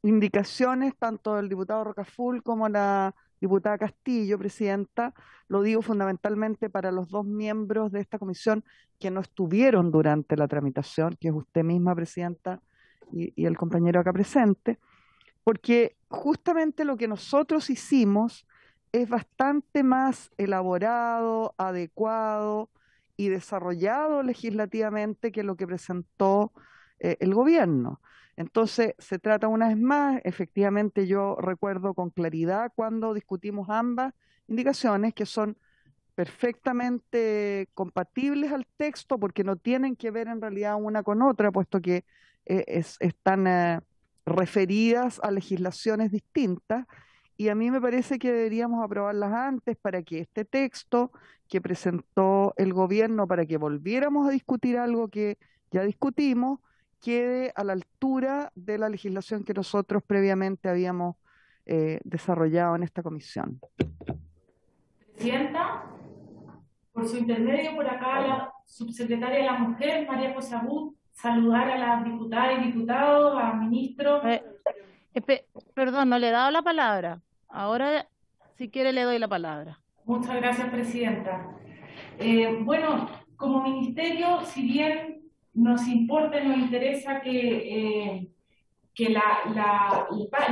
indicaciones, tanto del diputado Rocafort como la diputada Castillo, presidenta. Lo digo fundamentalmente para los 2 miembros de esta comisión que no estuvieron durante la tramitación, que es usted misma, presidenta, y el compañero acá presente, porque justamente lo que nosotros hicimos es bastante más elaborado, adecuado y desarrollado legislativamente que lo que presentó el gobierno. Entonces, se trata una vez más, efectivamente yo recuerdo con claridad cuando discutimos ambas indicaciones, que son perfectamente compatibles al texto porque no tienen que ver en realidad una con otra, puesto que están referidas a legislaciones distintas. Y a mí me parece que deberíamos aprobarlas antes para que este texto que presentó el gobierno, para que volviéramos a discutir algo que ya discutimos, quede a la altura de la legislación que nosotros previamente habíamos desarrollado en esta comisión. Presidenta, por su intermedio, por acá la subsecretaria de la Mujer, María José Abud, saludar a las diputadas y diputados, a ministros. Perdón, no le he dado la palabra. Ahora, si quiere, le doy la palabra. Muchas gracias, Presidenta. Bueno, como ministerio, si bien nos importa y nos interesa que el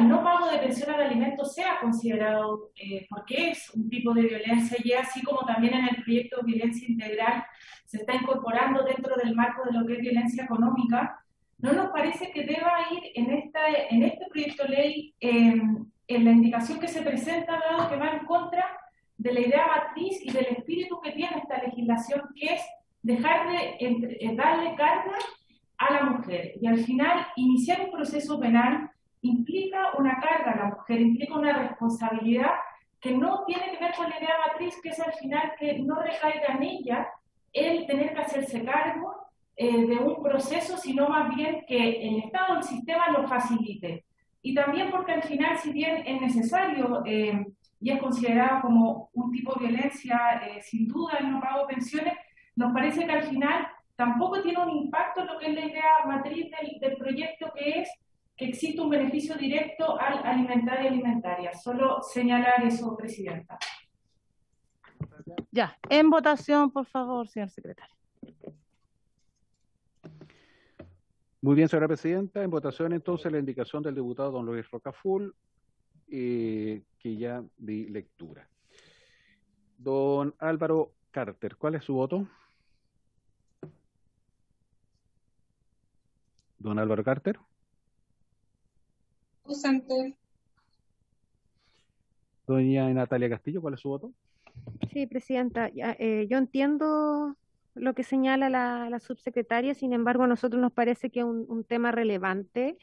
no pago de pensiones de alimentos sea considerado, porque es un tipo de violencia, y así como también en el proyecto de violencia integral se está incorporando dentro del marco de lo que es violencia económica, no nos parece que deba ir en este proyecto de ley en la indicación que se presenta, dado que va en contra de la idea matriz y del espíritu que tiene esta legislación, que es dejar de darle carga a la mujer. Y al final, iniciar un proceso penal implica una carga a la mujer, implica una responsabilidad que no tiene que ver con la idea matriz, que es al final que no recaiga en ella el tener que hacerse cargo de un proceso, sino más bien que el Estado, el sistema lo facilite. Y también porque al final, si bien es necesario y es considerado como un tipo de violencia, sin duda el no pago de pensiones, nos parece que al final tampoco tiene un impacto en lo que es la idea matriz del proyecto, que es que existe un beneficio directo al alimentario y alimentaria. Solo señalar eso, Presidenta. Ya, en votación, por favor, señor secretario. Muy bien, señora presidenta. En votación, entonces, la indicación del diputado don Luis Rocaful, que ya di lectura. Don Álvaro Carter, ¿cuál es su voto? Don Álvaro Carter. Ausente. Doña Natalia Castillo, ¿cuál es su voto? Sí, Presidenta, yo entiendo lo que señala la subsecretaria, sin embargo, a nosotros nos parece que es un tema relevante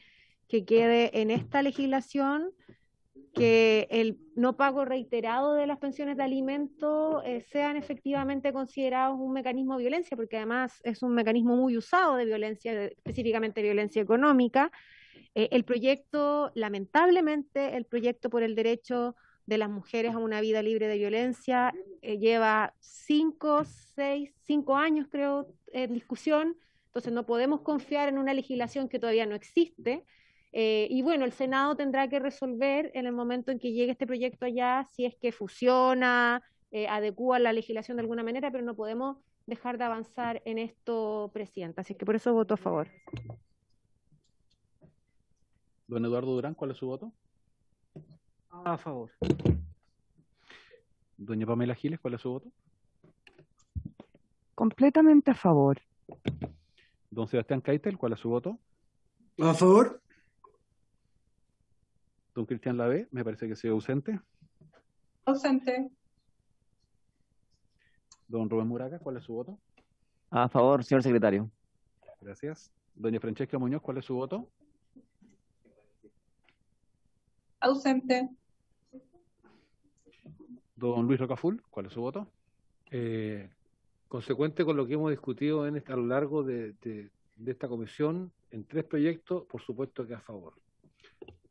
que quede en esta legislación, que el no pago reiterado de las pensiones de alimento sean efectivamente considerados un mecanismo de violencia, porque además es un mecanismo muy usado de violencia, específicamente violencia económica. El proyecto, lamentablemente, el proyecto por el derecho de las mujeres a una vida libre de violencia lleva 5 años, creo, en discusión, entonces no podemos confiar en una legislación que todavía no existe. Y bueno, el Senado tendrá que resolver en el momento en que llegue este proyecto allá si es que fusiona, adecúa la legislación de alguna manera, pero no podemos dejar de avanzar en esto, Presidenta. Así que por eso voto a favor. Don Eduardo Durán, ¿cuál es su voto? A favor. Doña Pamela Giles, ¿cuál es su voto? Completamente a favor. Don Sebastián Keitel, ¿cuál es su voto? A favor. Don Cristian Lavé, me parece que sigue ausente. Ausente. Don Rubén Muraca, ¿cuál es su voto? A favor, señor secretario. Gracias. Doña Francesca Muñoz, ¿cuál es su voto? Ausente. Don Luis Rocaful, ¿cuál es su voto? Consecuente con lo que hemos discutido a lo largo de esta comisión, en 3 proyectos, por supuesto que a favor.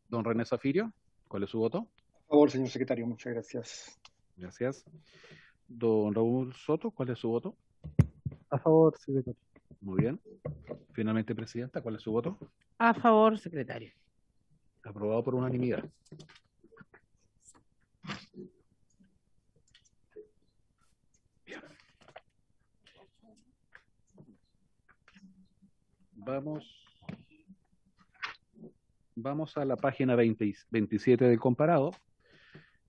Don René Zafirio, ¿cuál es su voto? A favor, señor secretario, muchas gracias. Gracias. Don Raúl Soto, ¿cuál es su voto? A favor, secretario. Muy bien. Finalmente, Presidenta, ¿cuál es su voto? A favor, secretario. Aprobado por unanimidad. Bien. Vamos a la página 27 del comparado,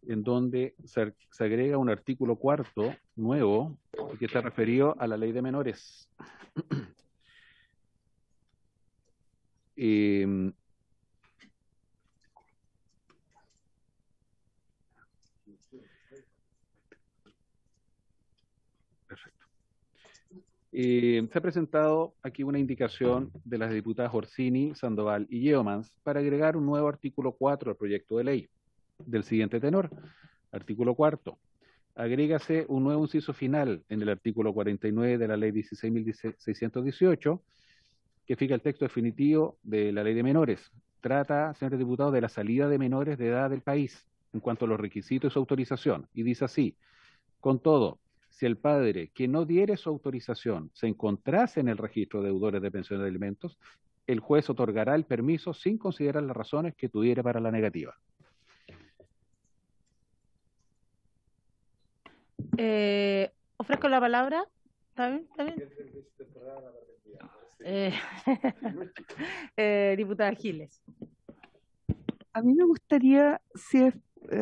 en donde se agrega un artículo 4 nuevo que está referido a la ley de menores. Se ha presentado aquí una indicación de las diputadas Orsini, Sandoval y Yeomans para agregar un nuevo artículo 4 al proyecto de ley, del siguiente tenor. Artículo 4. Agrégase un nuevo inciso final en el artículo 49 de la ley 16.618, que fija el texto definitivo de la ley de menores. Trata, señores diputados, de la salida de menores de edad del país en cuanto a los requisitos y su autorización. Y dice así: con todo, si el padre que no diere su autorización se encontrase en el registro de deudores de pensiones de alimentos, el juez otorgará el permiso sin considerar las razones que tuviere para la negativa. Ofrezco la palabra. ¿Está bien? ¿Está bien? Diputada Giles. A mí me gustaría, si a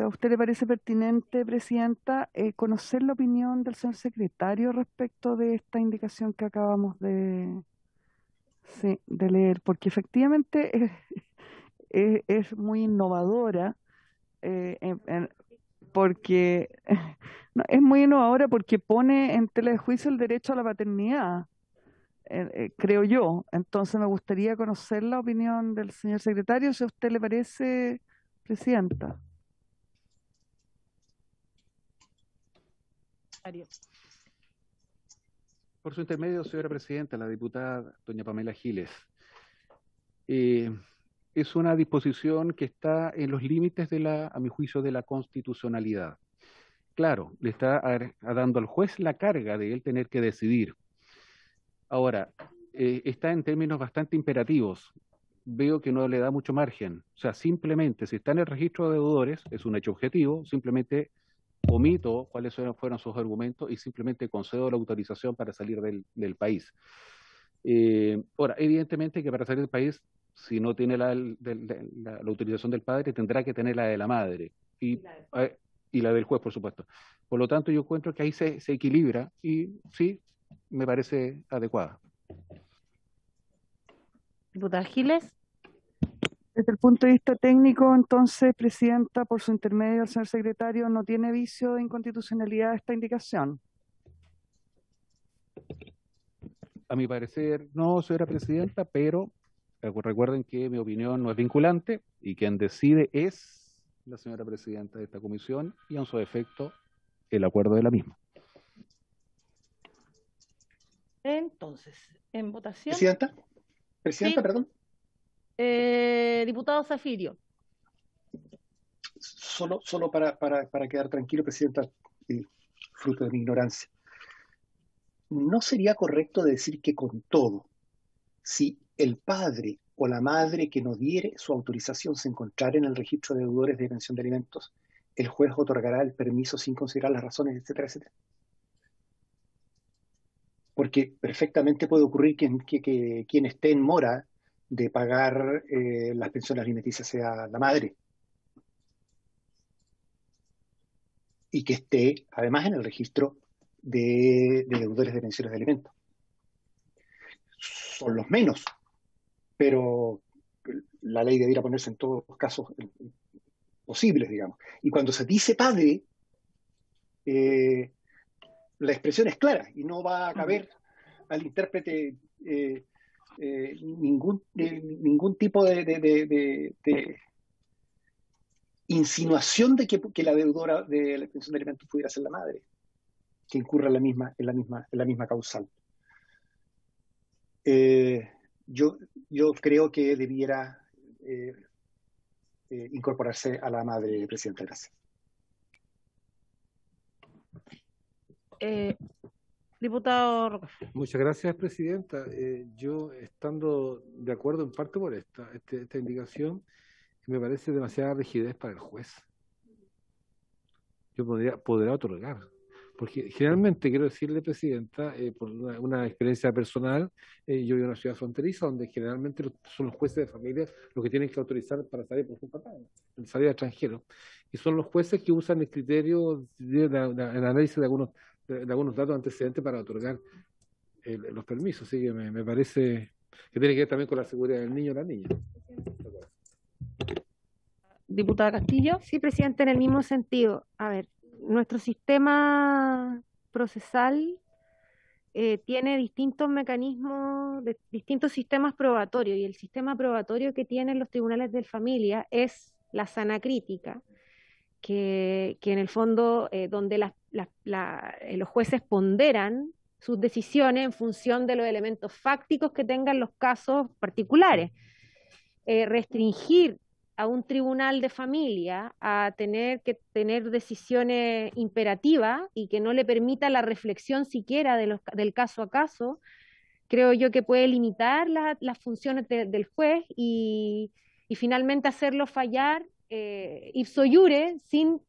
usted le parece pertinente, Presidenta, conocer la opinión del señor secretario respecto de esta indicación que acabamos de leer, porque efectivamente es muy innovadora, porque no, es muy innovadora porque pone en tela de juicio el derecho a la paternidad. Creo yo. Entonces me gustaría conocer la opinión del señor secretario, si a usted le parece, Presidenta. Por su intermedio, señora Presidenta, la diputada doña Pamela Giles. Es una disposición que está en los límites a mi juicio, de la constitucionalidad. Claro, le está dando al juez la carga de él tener que decidir. Ahora, está en términos bastante imperativos. Veo que no le da mucho margen. O sea, simplemente, si está en el registro de deudores, es un hecho objetivo, simplemente omito cuáles fueron sus argumentos y simplemente concedo la autorización para salir del país. Ahora, evidentemente que para salir del país, si no tiene la autorización del padre, tendrá que tener la de la madre y la del juez, por supuesto. Por lo tanto, yo encuentro que ahí se equilibra y sí, me parece adecuada. Diputada Giles. Desde el punto de vista técnico, entonces, Presidenta, por su intermedio, el señor secretario, ¿no tiene vicio de inconstitucionalidad esta indicación? A mi parecer, no, señora Presidenta, pero recuerden que mi opinión no es vinculante y quien decide es la señora Presidenta de esta comisión y, en su efecto, el acuerdo de la misma. Entonces, en votación. Presidenta, sí. Perdón. Diputado Zafirio. Solo para quedar tranquilo, Presidenta, fruto de mi ignorancia. ¿No sería correcto decir que con todo, si el padre o la madre que no diere su autorización se encontrara en el registro de deudores de pensión de alimentos, el juez otorgará el permiso sin considerar las razones, etcétera, etcétera? Porque perfectamente puede ocurrir que quien esté en mora de pagar las pensiones alimenticias sea la madre, y que esté además en el registro de deudores de pensiones de alimentos. Son los menos, pero la ley debiera ponerse en todos los casos posibles, digamos. Y cuando se dice padre, la expresión es clara y no va a caber al intérprete ningún tipo de insinuación de que la deudora de la pensión de alimentos pudiera ser la madre, que incurra en la misma causal. Yo creo que debiera incorporarse a la madre, Presidenta. Gracias. Diputado Roca. Muchas gracias, Presidenta. Yo, estando de acuerdo en parte por esta indicación, me parece demasiada rigidez para el juez. Yo podría otorgar, porque generalmente, quiero decirle, Presidenta, por una experiencia personal, yo vivo en una ciudad fronteriza donde generalmente son los jueces de familia los que tienen que autorizar para salir por su papá, salir extranjero, y son los jueces que usan el criterio el análisis de algunos datos antecedentes para otorgar los permisos. Así que me parece que tiene que ver también con la seguridad del niño o la niña. Diputada Castillo. Sí, Presidente, en el mismo sentido. A ver, nuestro sistema procesal tiene distintos mecanismos, distintos sistemas probatorios, y el sistema probatorio que tienen los tribunales de familia es la sana crítica, que en el fondo donde los jueces ponderan sus decisiones en función de los elementos fácticos que tengan los casos particulares. Restringir a un tribunal de familia a tener que tener decisiones imperativas y que no le permita la reflexión siquiera del caso a caso, creo yo que puede limitar las funciones del juez y finalmente hacerlo fallar ipso iure sin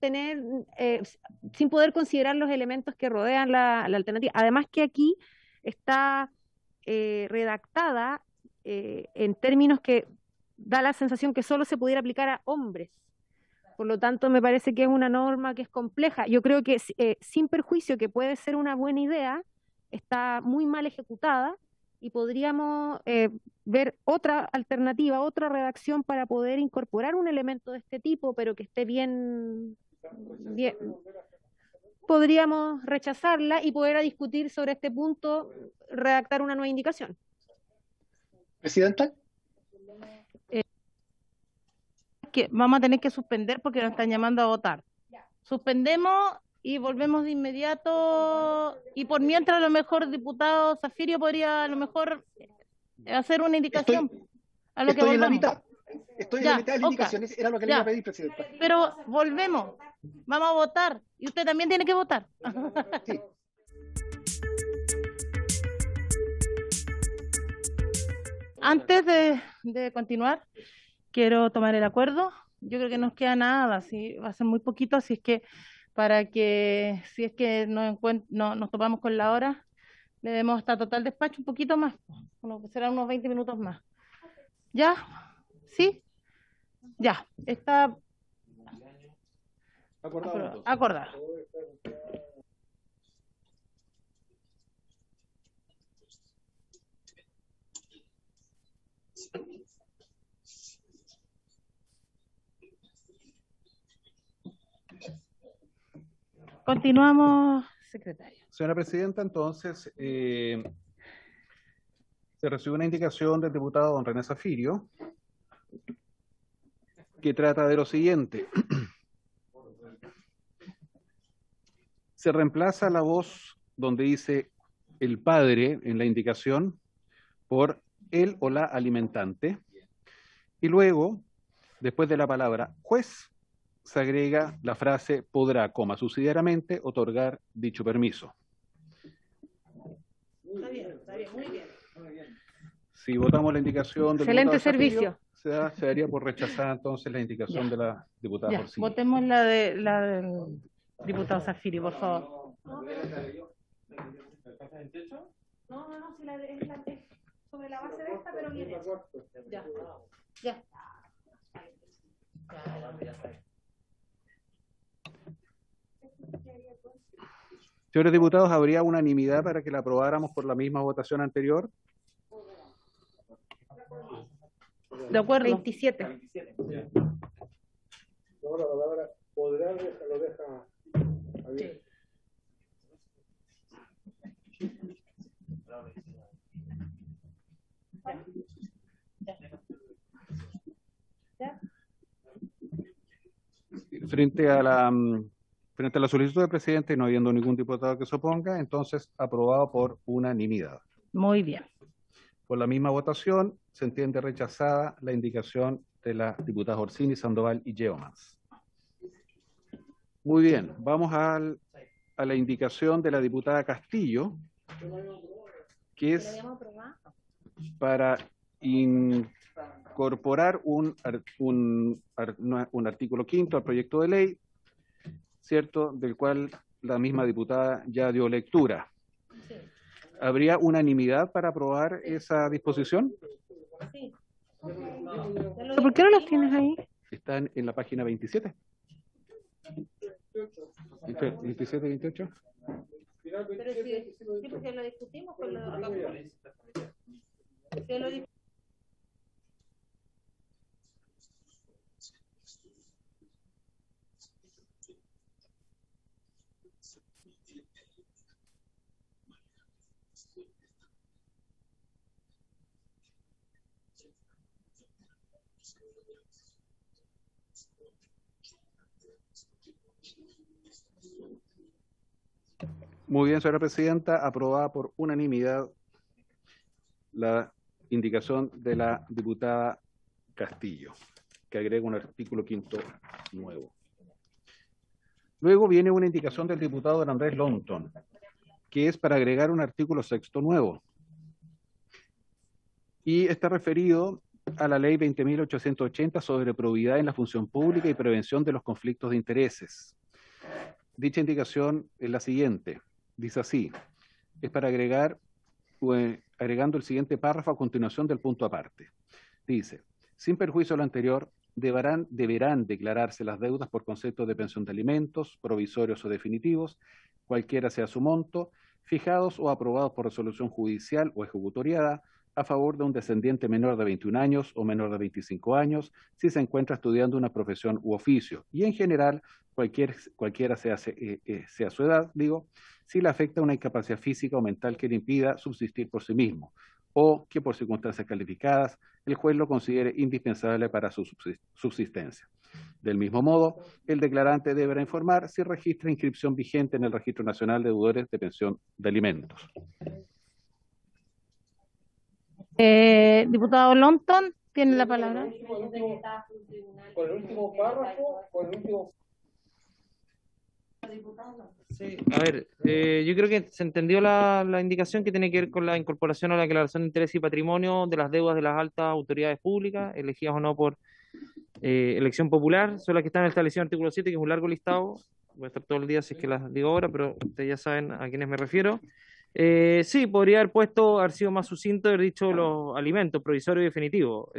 poder considerar los elementos que rodean la alternativa. Además que aquí está redactada en términos que da la sensación que solo se pudiera aplicar a hombres. Por lo tanto, me parece que es una norma que es compleja. Yo creo que sin perjuicio que puede ser una buena idea, está muy mal ejecutada y podríamos ver otra alternativa, otra redacción para poder incorporar un elemento de este tipo, pero que esté bien. Podríamos rechazarla y poder discutir sobre este punto, redactar una nueva indicación. Presidenta. Que vamos a tener que suspender porque nos están llamando a votar. Suspendemos y volvemos de inmediato. Y por mientras, a lo mejor, el diputado Zafirio podría a lo mejor hacer una indicación. Estoy en la mitad. Estoy en la mitad de las indicaciones. Era lo que le iba a pedir, Presidenta. Pero volvemos. Vamos a votar. Y usted también tiene que votar. Sí. Antes de continuar, quiero tomar el acuerdo. Yo creo que nos queda nada, ¿sí? Va a ser muy poquito, así es que para que, si es que nos topamos con la hora, le demos hasta total despacho un poquito más, serán unos 20 minutos más. ¿Ya? ¿Sí? Ya, está acordado. Continuamos, secretario. Señora Presidenta, entonces, se recibe una indicación del diputado don René Zafirio, que trata de lo siguiente. Se reemplaza la voz donde dice el padre en la indicación por el o la alimentante, y luego, después de la palabra juez, se agrega la frase podrá, subsidiariamente, otorgar dicho permiso. Está bien, muy bien. Si votamos la indicación del excelente diputado servicio. Zafirio, se daría por rechazada entonces la indicación de la diputada Orsini. Votemos la del diputado Zafirio, por favor. No, si es sobre la base de esta, pero viene. Ya. Señores diputados, ¿habría unanimidad para que la aprobáramos por la misma votación anterior? De acuerdo. 27. No, la palabra podrá lo deja abierto. Frente a la solicitud del presidente, no habiendo ningún diputado que se oponga, entonces aprobado por unanimidad. Muy bien. Por la misma votación, se entiende rechazada la indicación de las diputadas Orsini, Sandoval y Yeomans. Muy bien, vamos a la indicación de la diputada Castillo, que es para incorporar un artículo quinto al proyecto de ley, ¿cierto?, del cual la misma diputada ya dio lectura. ¿Habría unanimidad para aprobar esa disposición? Sí. ¿Por qué no las tienes ahí? Están en la página 27. 27 y 28. Pero sí, porque lo discutimos con los... Muy bien, señora presidenta, aprobada por unanimidad la indicación de la diputada Castillo, que agrega un artículo 5º nuevo. Luego viene una indicación del diputado don Andrés Longton, que es para agregar un artículo 6º nuevo. Y está referido a la ley 20.880 sobre probidad en la función pública y prevención de los conflictos de intereses. Dicha indicación es la siguiente. Dice así, es para agregar, agregando el siguiente párrafo a continuación del punto aparte. Dice, sin perjuicio de lo anterior, deberán declararse las deudas por concepto de pensión de alimentos, provisorios o definitivos, cualquiera sea su monto, fijados o aprobados por resolución judicial o ejecutoriada, a favor de un descendiente menor de 21 años o menor de 25 años, si se encuentra estudiando una profesión u oficio, y en general, cualquiera sea su edad, si le afecta una incapacidad física o mental que le impida subsistir por sí mismo, o que por circunstancias calificadas el juez lo considere indispensable para su subsistencia. Del mismo modo, el declarante deberá informar si registra inscripción vigente en el Registro Nacional de Deudores de Pensión de Alimentos. Diputado Longton, tiene la palabra. Con el último párrafo, Sí, a ver, yo creo que se entendió la indicación que tiene que ver con la incorporación a la declaración de interés y patrimonio de las deudas de las altas autoridades públicas, elegidas o no por elección popular, son las que están establecidas en el artículo 7, que es un largo listado. Voy a estar todo el día si es que las digo ahora, pero ustedes ya saben a quiénes me refiero. Sí, podría haber sido más sucinto, haber dicho los alimentos, provisorio y definitivo.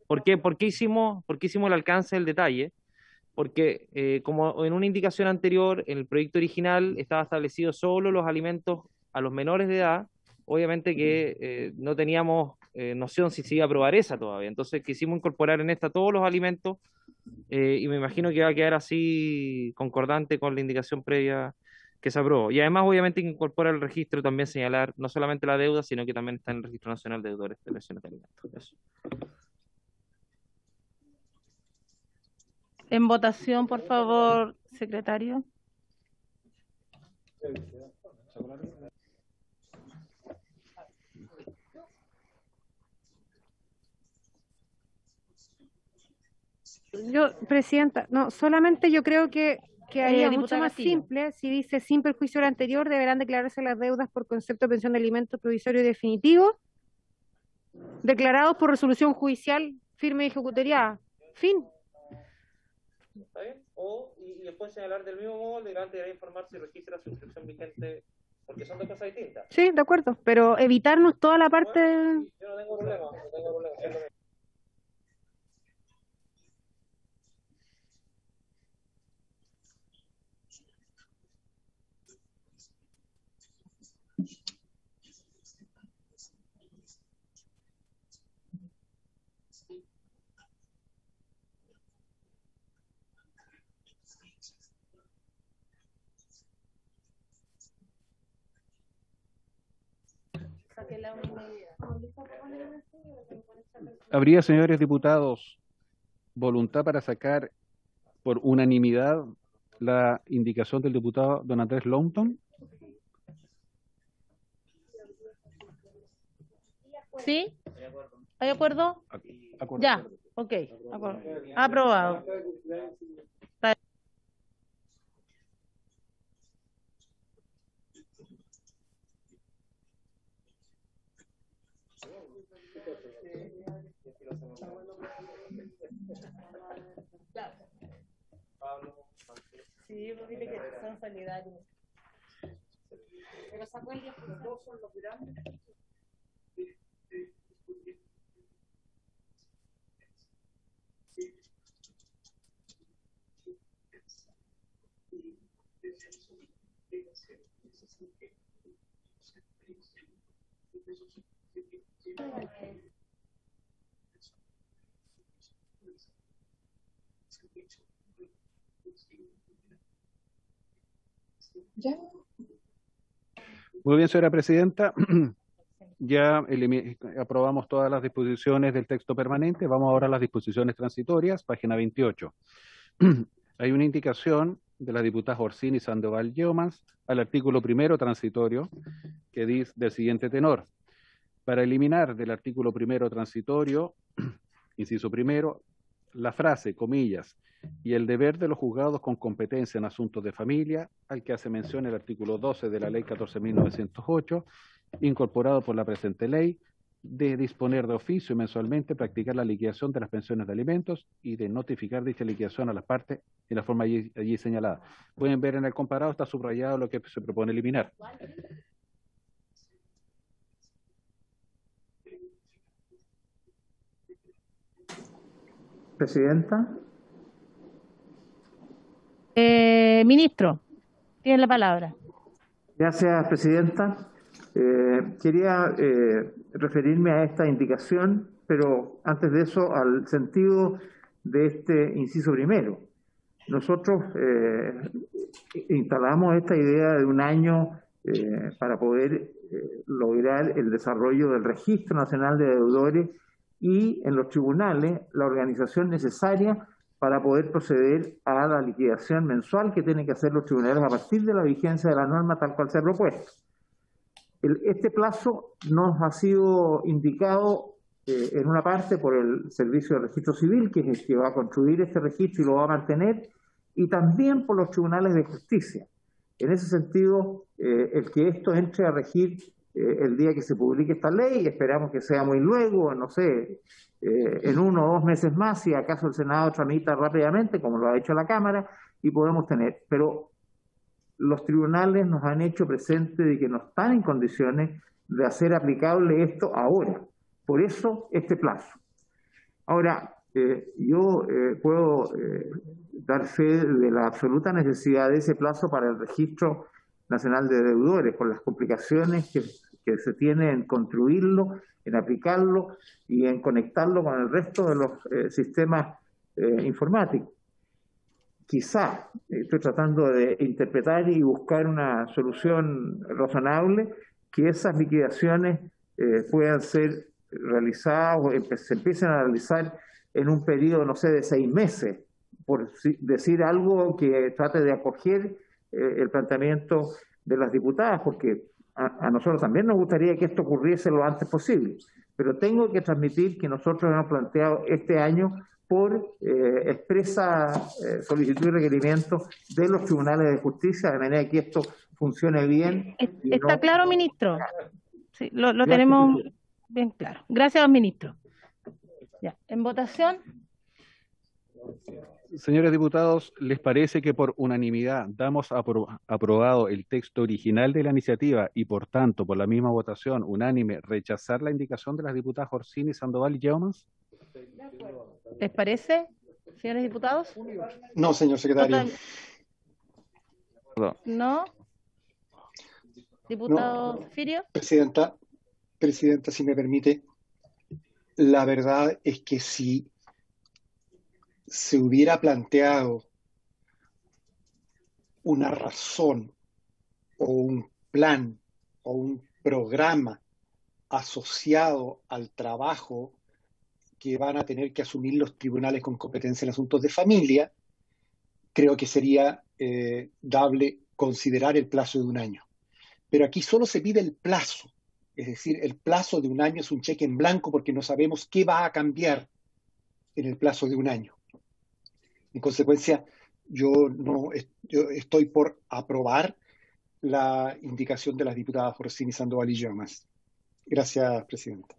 ¿Por qué hicimos el alcance del detalle? Porque como en una indicación anterior, en el proyecto original estaba establecido solo los alimentos a los menores de edad, obviamente que no teníamos noción si se iba a aprobar esa todavía. Entonces quisimos incorporar en esta todos los alimentos y me imagino que va a quedar así concordante con la indicación previa que se aprobó. Y además, obviamente, incorpora el registro también señalar no solamente la deuda, sino que también está en el Registro Nacional de Deudores de Pensiones de Alimentos. Eso. En votación, por favor, secretario. Presidenta, no, solamente yo creo que haría mucho diputada más Castillo. simple si dice, sin perjuicio de lo anterior, deberán declararse las deudas por concepto de pensión de alimentos provisorio y definitivo, declarados por resolución judicial, firme y ejecutoriada. Fin. ¿Está bien? Y después señalar del mismo modo, el declarante deberá informar si registra su inscripción vigente, porque son dos cosas distintas. Sí, de acuerdo, pero evitarnos toda la parte... Bueno, yo no tengo problema, es lo mismo. ¿Habría, señores diputados, voluntad para sacar por unanimidad la indicación del diputado don Andrés Longton? ¿Sí? ¿Hay acuerdo? Acuerdo. Ya, ok, acuerdo. Aprobado. Sí, pues dile que son solidarios. Pero sacó el 10%. Son los grandes. ¿Ya? Muy bien, señora presidenta. Ya aprobamos todas las disposiciones del texto permanente. Vamos ahora a las disposiciones transitorias, página 28. Hay una indicación de las diputadas Orsini y Sandoval Yeomans al artículo primero transitorio que dice del siguiente tenor: para eliminar del artículo primero transitorio, inciso primero, la frase, comillas, y el deber de los juzgados con competencia en asuntos de familia, al que hace mención el artículo 12 de la Ley 14.908, incorporado por la presente ley, de disponer de oficio y mensualmente practicar la liquidación de las pensiones de alimentos y de notificar dicha liquidación a las partes en la forma allí señalada. Pueden ver en el comparado, está subrayado lo que se propone eliminar. Presidenta. Ministro, tiene la palabra. Gracias, Presidenta. Quería referirme a esta indicación, pero antes de eso al sentido de este inciso primero. Nosotros instalamos esta idea de un año para poder lograr el desarrollo del Registro Nacional de Deudores y en los tribunales la organización necesaria para poder proceder a la liquidación mensual que tienen que hacer los tribunales a partir de la vigencia de la norma tal cual se ha propuesto. Este plazo nos ha sido indicado en una parte por el Servicio de Registro Civil, que es el que va a construir este registro y lo va a mantener, y también por los tribunales de justicia. En ese sentido, el que esto entre a regir el día que se publique esta ley, esperamos que sea muy luego, no sé, en 1 o 2 meses más, si acaso el Senado tramita rápidamente, como lo ha hecho la Cámara, y podemos tener. Pero los tribunales nos han hecho presente de que no están en condiciones de hacer aplicable esto ahora. Por eso, este plazo. Ahora, yo puedo dar fe de la absoluta necesidad de ese plazo para el Registro Nacional de Deudores, con las complicaciones que se tiene en construirlo, en aplicarlo y en conectarlo con el resto de los sistemas informáticos. Quizá estoy tratando de interpretar y buscar una solución razonable, que esas liquidaciones puedan ser realizadas o se empiecen a realizar en un periodo, no sé, de 6 meses, por decir algo que trate de acoger el planteamiento de las diputadas, porque a nosotros también nos gustaría que esto ocurriese lo antes posible, pero tengo que transmitir que nosotros hemos planteado este año por expresa solicitud y requerimiento de los tribunales de justicia, de manera que esto funcione bien. ¿Está claro, ministro? Sí, lo tenemos bien claro. Gracias, ministro. Ya, en votación. Señores diputados, ¿les parece que por unanimidad damos aprobado el texto original de la iniciativa y por tanto, por la misma votación unánime, rechazar la indicación de las diputadas Orsini, Sandoval y Yeomans? ¿Les parece, señores diputados? No, señor secretario. ¿No? ¿Diputado Firio? Presidenta, si me permite, la verdad es que si se hubiera planteado una razón o un plan o un programa asociado al trabajo que van a tener que asumir los tribunales con competencia en asuntos de familia, creo que sería dable considerar el plazo de 1 año. Pero aquí solo se pide el plazo, es decir, el plazo de 1 año es un cheque en blanco porque no sabemos qué va a cambiar en el plazo de 1 año. En consecuencia, yo estoy por aprobar la indicación de las diputadas Orsini, Sandoval y Yeomans. Gracias, presidenta.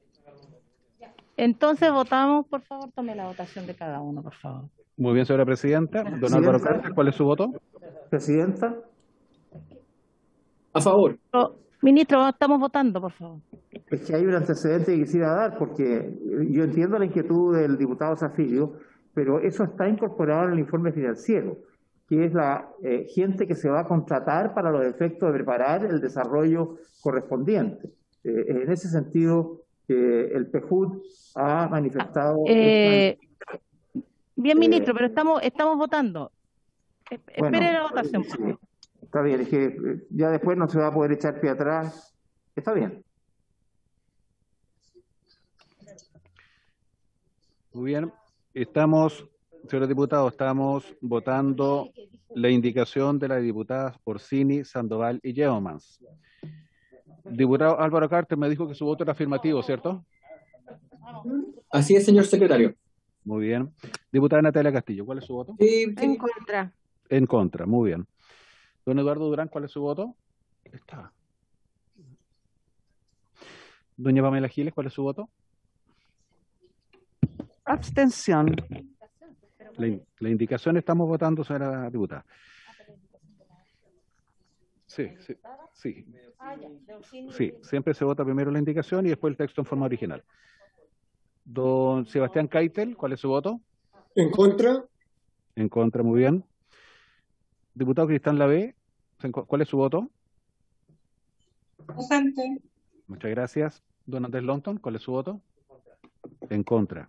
Entonces votamos, por favor, tome la votación de cada uno, por favor. Muy bien, señora presidenta. Don Álvaro Carter, ¿cuál es su voto? Presidenta. A favor. Ministro, estamos votando, por favor. Es que hay un antecedente que quisiera dar, porque yo entiendo la inquietud del diputado Zafirio, pero eso está incorporado en el informe financiero, que es la gente que se va a contratar para los efectos de preparar el desarrollo correspondiente. En ese sentido, el PEJUD ha manifestado... Bien, ministro, pero estamos votando. Espere la votación. Sí. Está bien, es que ya después no se va a poder echar pie atrás. Está bien. Muy bien. Señores diputados, estamos votando la indicación de las diputadas Orsini, Sandoval y Yeomans. Diputado Álvaro Carter me dijo que su voto era afirmativo, ¿cierto? Así es, señor secretario. Muy bien. Diputada Natalia Castillo, ¿cuál es su voto? En contra. En contra, muy bien. Don Eduardo Durán, ¿cuál es su voto? Está. Doña Pamela Giles, ¿cuál es su voto? Abstención. La indicación estamos votando, señora diputada. Sí, sí, sí. Sí, siempre se vota primero la indicación y después el texto en forma original. Don Sebastián Keitel, ¿cuál es su voto? En contra. En contra, muy bien. Diputado Cristian Lavé, ¿cuál es su voto? Ausente. Muchas gracias. Don Andrés Lonton, ¿cuál es su voto? En contra.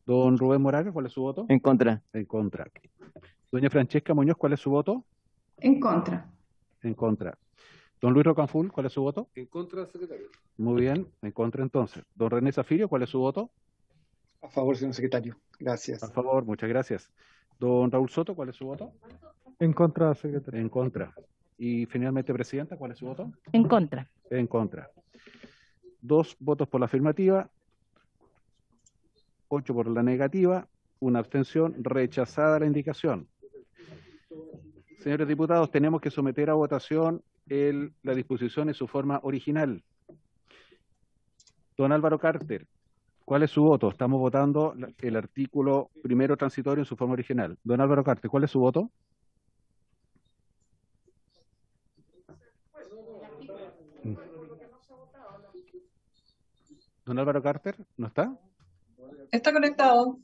Don Rubén Moraga, ¿cuál es su voto? En contra. En contra. Doña Francesca Muñoz, ¿cuál es su voto? En contra. En contra. Don Luis Rocanful, ¿cuál es su voto? En contra, secretario. Muy bien, en contra entonces. Don René Zafirio, ¿cuál es su voto? A favor, señor secretario. Gracias. A favor, muchas gracias. Don Raúl Soto, ¿cuál es su voto? En contra, secretario. En contra. Y finalmente, Presidenta, ¿cuál es su voto? En contra. En contra. 2 votos por la afirmativa, 8 por la negativa, 1 abstención, rechazada la indicación. Señores diputados, tenemos que someter a votación la disposición en su forma original. Don Álvaro Carter, ¿cuál es su voto? Estamos votando el artículo primero transitorio en su forma original. Don Álvaro Carter, ¿cuál es su voto? Don Álvaro Carter, ¿no está? Está conectado.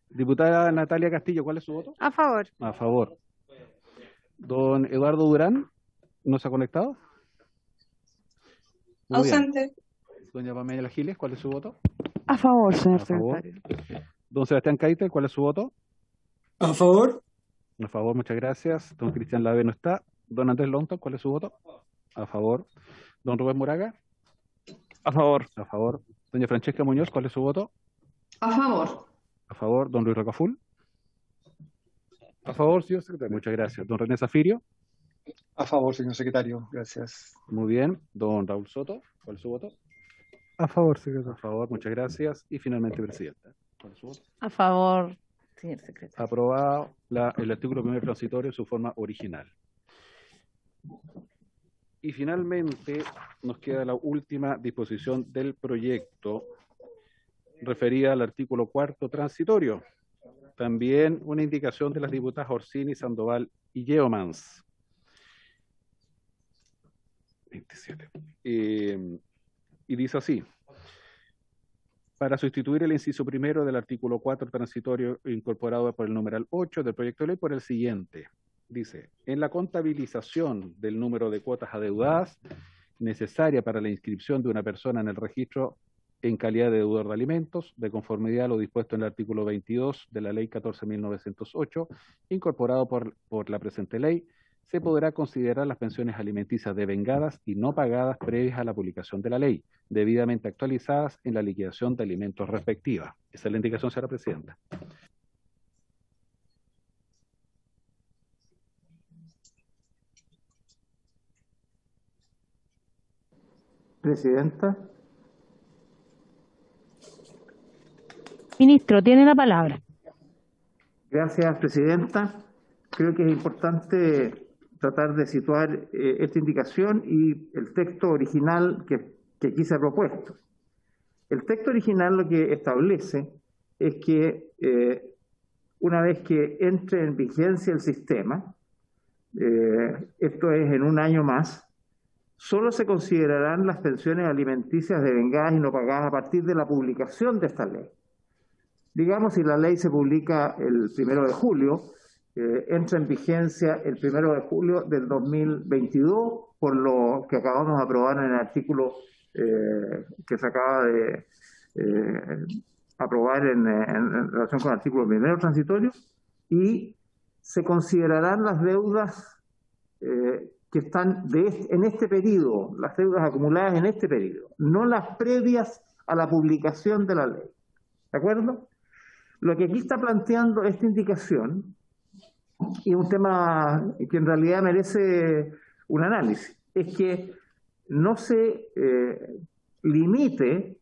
Diputada Natalia Castillo, ¿cuál es su voto? A favor. A favor. Don Eduardo Durán, ¿no se ha conectado? Muy Ausente. bien. Doña Pamela Giles, ¿cuál es su voto? A favor, señor A favor. secretario. Don Sebastián Keitel, ¿cuál es su voto? A favor. A favor, muchas gracias. Don Cristian Lave no está. Don Andrés Lonton, ¿cuál es su voto? A favor. Don Rubén Moraga. A favor. A favor. Doña Francesca Muñoz, ¿cuál es su voto? A favor. A favor. Don Luis Rocaful. A favor, señor secretario. Muchas gracias. Don René Zafirio. A favor, señor secretario. Gracias. Muy bien. Don Raúl Soto, ¿cuál es su voto? A favor, secretario. A favor, muchas gracias. Y finalmente, Presidenta, ¿cuál es su voto? A favor, señor secretario. Aprobado el artículo primero transitorio en su forma original. Y finalmente nos queda la última disposición del proyecto referida al artículo 4 transitorio. También una indicación de las diputadas Orsini, Sandoval y Yeomans. 27. Y dice así: para sustituir el inciso primero del artículo 4 transitorio incorporado por el numeral 8 del proyecto de ley por el siguiente. Dice: en la contabilización del número de cuotas adeudadas necesaria para la inscripción de una persona en el registro en calidad de deudor de alimentos, de conformidad a lo dispuesto en el artículo 22 de la Ley 14.908, incorporado por la presente ley, se podrá considerar las pensiones alimenticias devengadas y no pagadas previas a la publicación de la ley, debidamente actualizadas en la liquidación de alimentos respectiva. Esa es la indicación, señora Presidenta. Presidenta. Ministro, tiene la palabra. Gracias, Presidenta. Creo que es importante tratar de situar esta indicación y el texto original que aquí se ha propuesto. El texto original lo que establece es que una vez que entre en vigencia el sistema, esto es en un año más, solo se considerarán las pensiones alimenticias devengadas y no pagadas a partir de la publicación de esta ley. Digamos, si la ley se publica el 1 de julio, entra en vigencia el 1 de julio del 2022, por lo que acabamos de aprobar en el artículo que se acaba de aprobar en relación con el artículo primero transitorio, y se considerarán las deudas que están en este periodo, las deudas acumuladas en este periodo, no las previas a la publicación de la ley. ¿De acuerdo? Lo que aquí está planteando esta indicación, y es un tema que en realidad merece un análisis, es que no se limite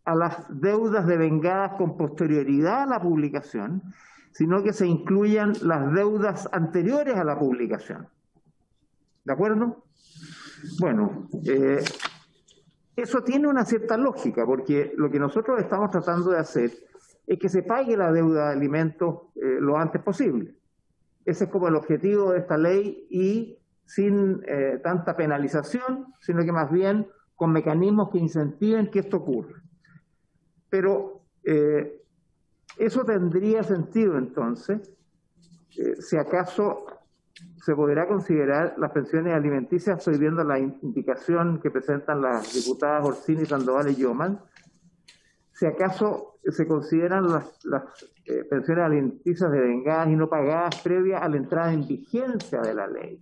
a las deudas devengadas con posterioridad a la publicación, sino que se incluyan las deudas anteriores a la publicación. ¿De acuerdo? Bueno, eso tiene una cierta lógica, porque lo que nosotros estamos tratando de hacer es que se pague la deuda de alimentos lo antes posible. Ese es como el objetivo de esta ley, y sin tanta penalización, sino que más bien con mecanismos que incentiven que esto ocurra. Pero eso tendría sentido entonces, si acaso se podrá considerar las pensiones alimenticias. Estoy viendo la indicación que presentan las diputadas Orsini, Sandoval y Yoman. Si acaso se consideran las pensiones alimenticias devengadas y no pagadas previas a la entrada en vigencia de la ley,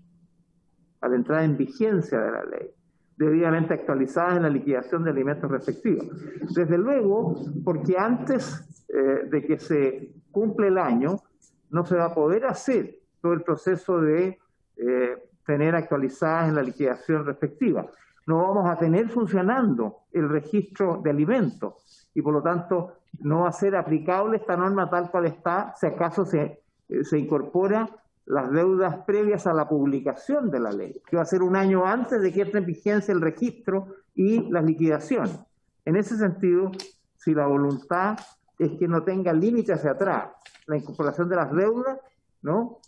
debidamente actualizadas en la liquidación de alimentos respectivos. Desde luego, porque antes de que se cumple el año, no se va a poder hacer todo el proceso de tener actualizadas en la liquidación respectiva. No vamos a tener funcionando el registro de alimentos y por lo tanto no va a ser aplicable esta norma tal cual está, si acaso se incorpora las deudas previas a la publicación de la ley, que va a ser un año antes de que entre en vigencia el registro y las liquidaciones. En ese sentido, si la voluntad es que no tenga límite hacia atrás la incorporación de las deudas, ¿no?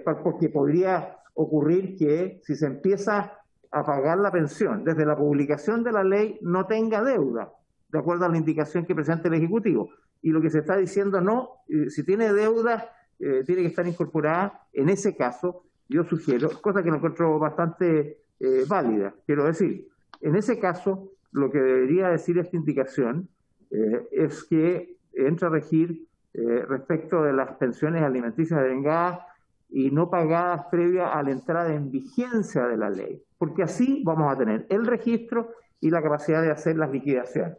Porque podría ocurrir que si se empieza a pagar la pensión desde la publicación de la ley, no tenga deuda, de acuerdo a la indicación que presenta el Ejecutivo. Y lo que se está diciendo, no, si tiene deuda, tiene que estar incorporada. En ese caso, yo sugiero, cosa que lo encuentro bastante válida, quiero decir, en ese caso, lo que debería decir esta indicación es que entra a regir respecto de las pensiones alimenticias devengadas y no pagadas previa a la entrada en vigencia de la ley, porque así vamos a tener el registro y la capacidad de hacer las liquidaciones.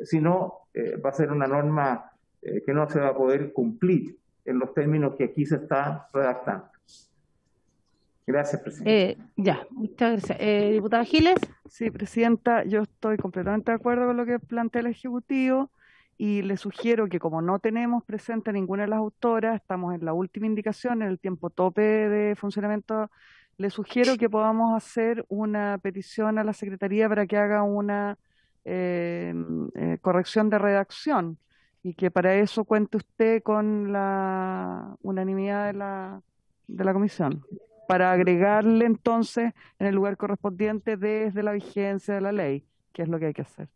Si no, va a ser una norma que no se va a poder cumplir en los términos que aquí se está redactando. Gracias, Presidenta. Muchas gracias. Diputada Giles. Sí, Presidenta, yo estoy completamente de acuerdo con lo que plantea el Ejecutivo y le sugiero que, como no tenemos presente a ninguna de las autoras, estamos en la última indicación, en el tiempo tope de funcionamiento, le sugiero que podamos hacer una petición a la Secretaría para que haga una corrección de redacción y que para eso cuente usted con la unanimidad de la comisión, para agregarle entonces en el lugar correspondiente desde la vigencia de la ley, que es lo que hay que hacer.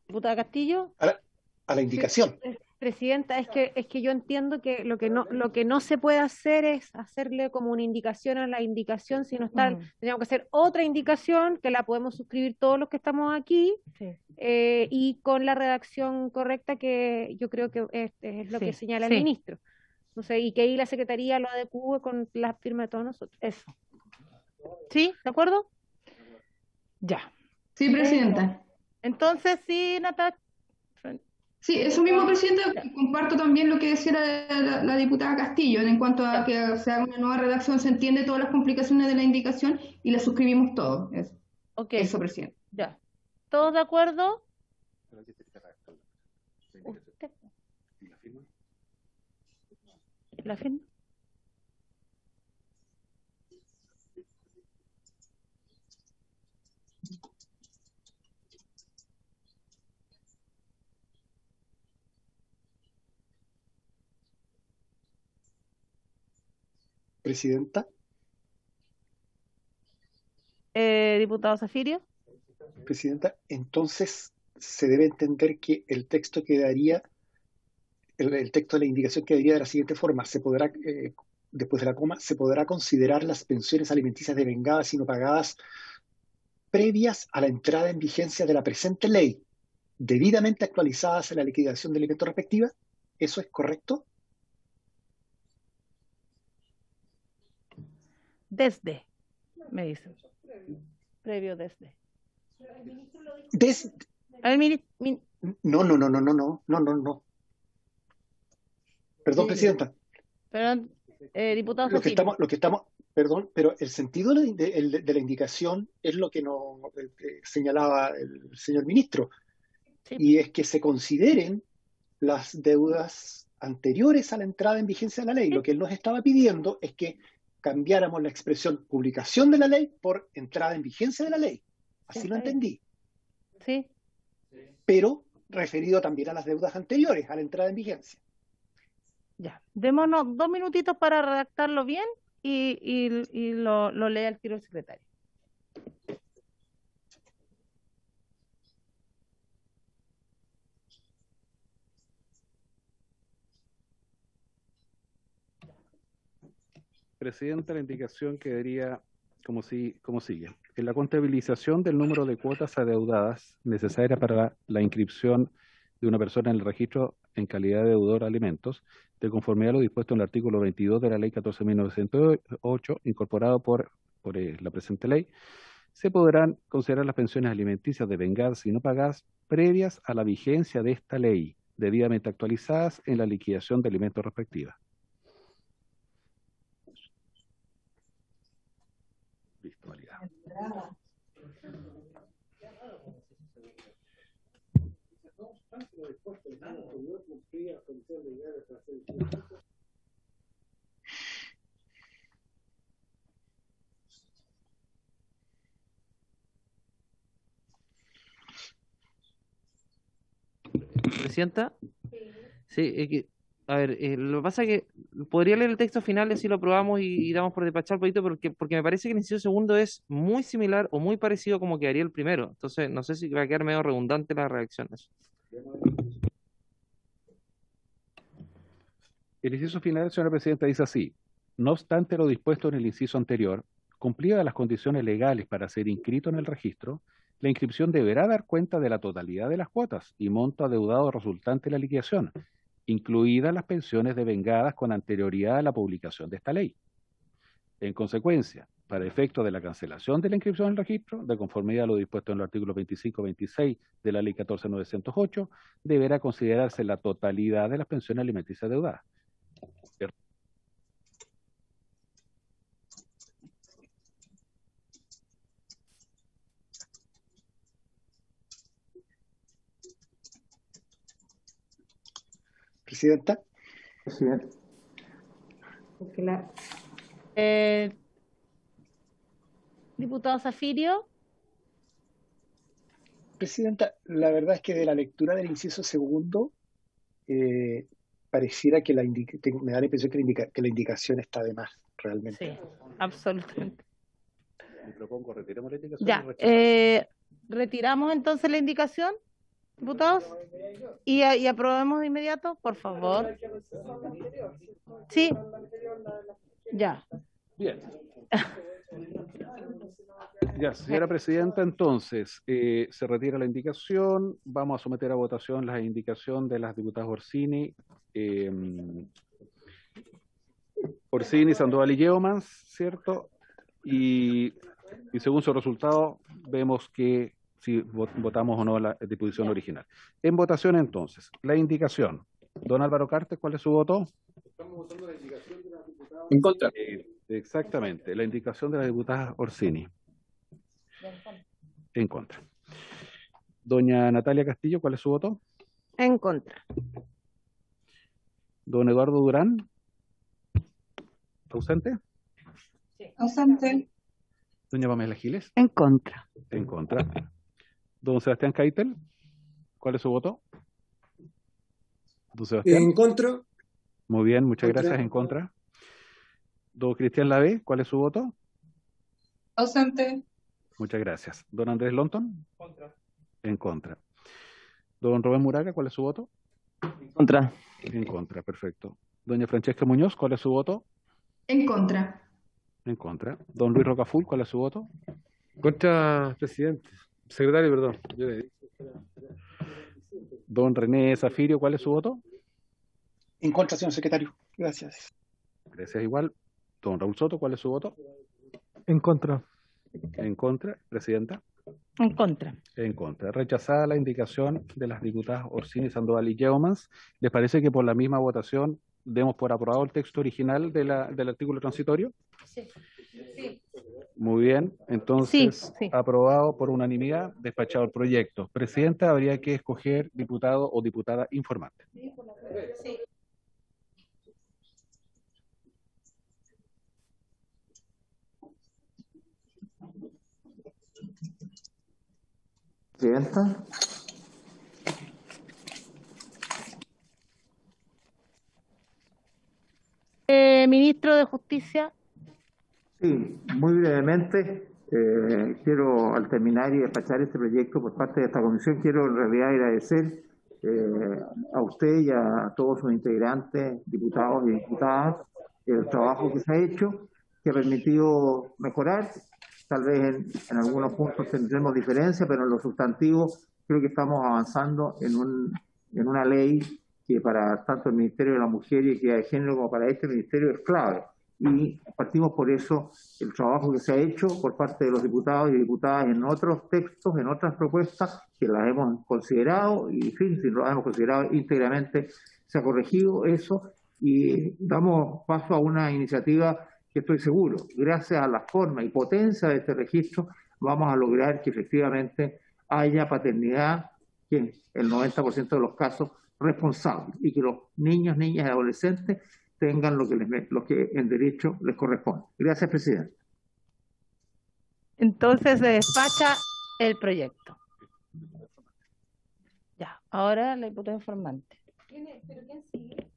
Diputada Castillo. A la indicación. Sí, Presidenta, es que yo entiendo que lo que no se puede hacer es hacerle como una indicación a la indicación, sino tenemos que hacer otra indicación que la podemos suscribir todos los que estamos aquí, y con la redacción correcta que yo creo que es lo que señala el ministro. No sé, y que ahí la Secretaría lo adecue con la firma de todos nosotros. Eso. ¿Sí? ¿De acuerdo? Ya. Sí, Presidenta. Entonces, sí, Natalia. Sí, eso mismo, Presidenta, comparto también lo que decía la diputada Castillo, en cuanto a que se haga una nueva redacción, se entiende todas las complicaciones de la indicación y la suscribimos todos. Eso, eso, Presidenta. Ya. ¿Todos de acuerdo? ¿Usted? ¿La firma? Presidenta. Diputado Zafirio. Presidenta, entonces se debe entender que el texto quedaría, el texto de la indicación quedaría de la siguiente forma: se podrá, después de la coma, se podrá considerar las pensiones alimenticias devengadas y no pagadas previas a la entrada en vigencia de la presente ley, debidamente actualizadas en la liquidación de alimentos respectiva. ¿Eso es correcto? Desde, me dicen. Previo desde. No. Perdón, Sí. presidenta. Perdón, diputado Lo que Zafiro. estamos, perdón, pero el sentido de la indicación es lo que nos señalaba el señor ministro, y es que se consideren las deudas anteriores a la entrada en vigencia de la ley. Lo que él nos estaba pidiendo es que cambiáramos la expresión publicación de la ley por entrada en vigencia de la ley. Así lo entendí. Sí. Pero referido también a las deudas anteriores a la entrada en vigencia. Ya, démonos 2 minutitos para redactarlo bien y lo lee al tiro el secretario. Presidenta, la indicación quedaría como sigue. En la contabilización del número de cuotas adeudadas necesarias para la inscripción de una persona en el registro en calidad de deudor de alimentos, de conformidad a lo dispuesto en el artículo 22 de la Ley 14.908, incorporado por la presente ley, se podrán considerar las pensiones alimenticias devengadas y no pagadas previas a la vigencia de esta ley, debidamente actualizadas en la liquidación de alimentos respectiva. Listo, validado. Presidenta. Sí, a ver, lo que pasa es que podría leer el texto final y así lo aprobamos y damos por despachar el proyecto porque me parece que el inciso segundo es muy similar o muy parecido a como quedaría el primero. Entonces, no sé si va a quedar medio redundante las reacciones. El inciso final, señora presidenta, dice así: no obstante lo dispuesto en el inciso anterior, cumplidas las condiciones legales para ser inscrito en el registro, la inscripción deberá dar cuenta de la totalidad de las cuotas y monto adeudado resultante de la liquidación, incluidas las pensiones devengadas con anterioridad a la publicación de esta ley. En consecuencia, para efecto de la cancelación de la inscripción en el registro, de conformidad a lo dispuesto en los artículos 25-26 de la Ley 14.908, deberá considerarse la totalidad de las pensiones alimenticias deudadas. Presidenta. Presidente. Diputado Zafiro. Presidenta, la verdad es que de la lectura del inciso segundo, pareciera que me da la impresión que la indicación está de más, realmente. Sí, absolutamente. Le propongo, retiremos la indicación. Ya, retiramos entonces la indicación, diputados, y aprobemos de inmediato, por favor. Sí, ya. Bien. Ya, señora presidenta, entonces, se retira la indicación. Vamos a someter a votación la indicación de las diputadas Orsini, Sandoval y Yeomans, ¿cierto? Y según su resultado, vemos que si votamos o no la disposición original. En votación, entonces, la indicación. Don Álvaro Cartes, ¿cuál es su voto? Estamos votando la indicación de la diputada. En contra. Exactamente, la indicación de la diputada Orsini. En contra. Doña Natalia Castillo, ¿cuál es su voto? En contra. Don Eduardo Durán. ¿Ausente? Sí. Ausente. Doña Pamela Giles. En contra. En contra. Don Sebastián Keitel, ¿cuál es su voto? Don Sebastián. En contra. Muy bien, muchas gracias. En contra. Don Cristian Lavé, ¿cuál es su voto? Ausente. Muchas gracias. Don Andrés Lonton. Contra. En contra. Don Rubén Muraga, ¿cuál es su voto? En contra. En contra, perfecto. Doña Francesca Muñoz, ¿cuál es su voto? En contra. En contra. Don Luis Rocaful, ¿cuál es su voto? Contra, presidente. Secretario, perdón. Don René Zafirio, ¿cuál es su voto? En contra, señor secretario. Gracias. Gracias igual. Don Raúl Soto, ¿cuál es su voto? En contra. En contra, presidenta. En contra. En contra. Rechazada la indicación de las diputadas Orsini, Sandoval y Yeomans. ¿Les parece que por la misma votación demos por aprobado el texto original del artículo transitorio? Sí. Sí. Muy bien, entonces sí. Aprobado por unanimidad, despachado el proyecto. Presidenta, habría que escoger diputado o diputada informante. Sí. Presidenta. Ministro de Justicia. Sí, muy brevemente, quiero al terminar y despachar este proyecto por parte de esta comisión, quiero en realidad agradecer a usted y a todos sus integrantes, diputados y diputadas, el trabajo que se ha hecho, que ha permitido mejorar. Tal vez en algunos puntos tendremos diferencias, pero en lo sustantivo creo que estamos avanzando en una ley que para tanto el Ministerio de la Mujer y Equidad de Género como para este ministerio es clave. Y partimos por eso el trabajo que se ha hecho por parte de los diputados y diputadas en otros textos, en otras propuestas, que las hemos considerado, y en fin, si lo hemos considerado íntegramente, se ha corregido eso, y damos paso a una iniciativa que estoy seguro, gracias a la forma y potencia de este registro, vamos a lograr que efectivamente haya paternidad, que en el 90% de los casos responsable, y que los niños, niñas y adolescentes tengan lo que en derecho les corresponde. Gracias, presidente. Entonces se despacha el proyecto. Ya, ahora la diputada informante. ¿Pero quién sigue?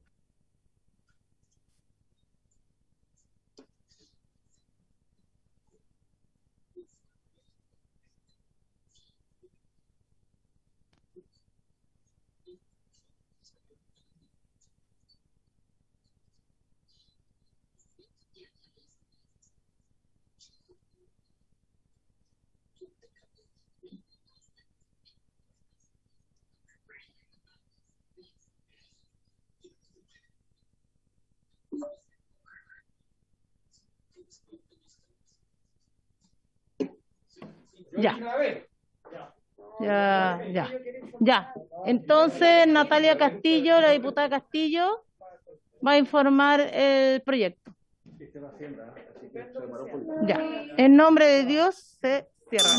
Ya. Entonces, Natalia Castillo, la diputada Castillo, va a informar el proyecto. Ya. En nombre de Dios se cierra.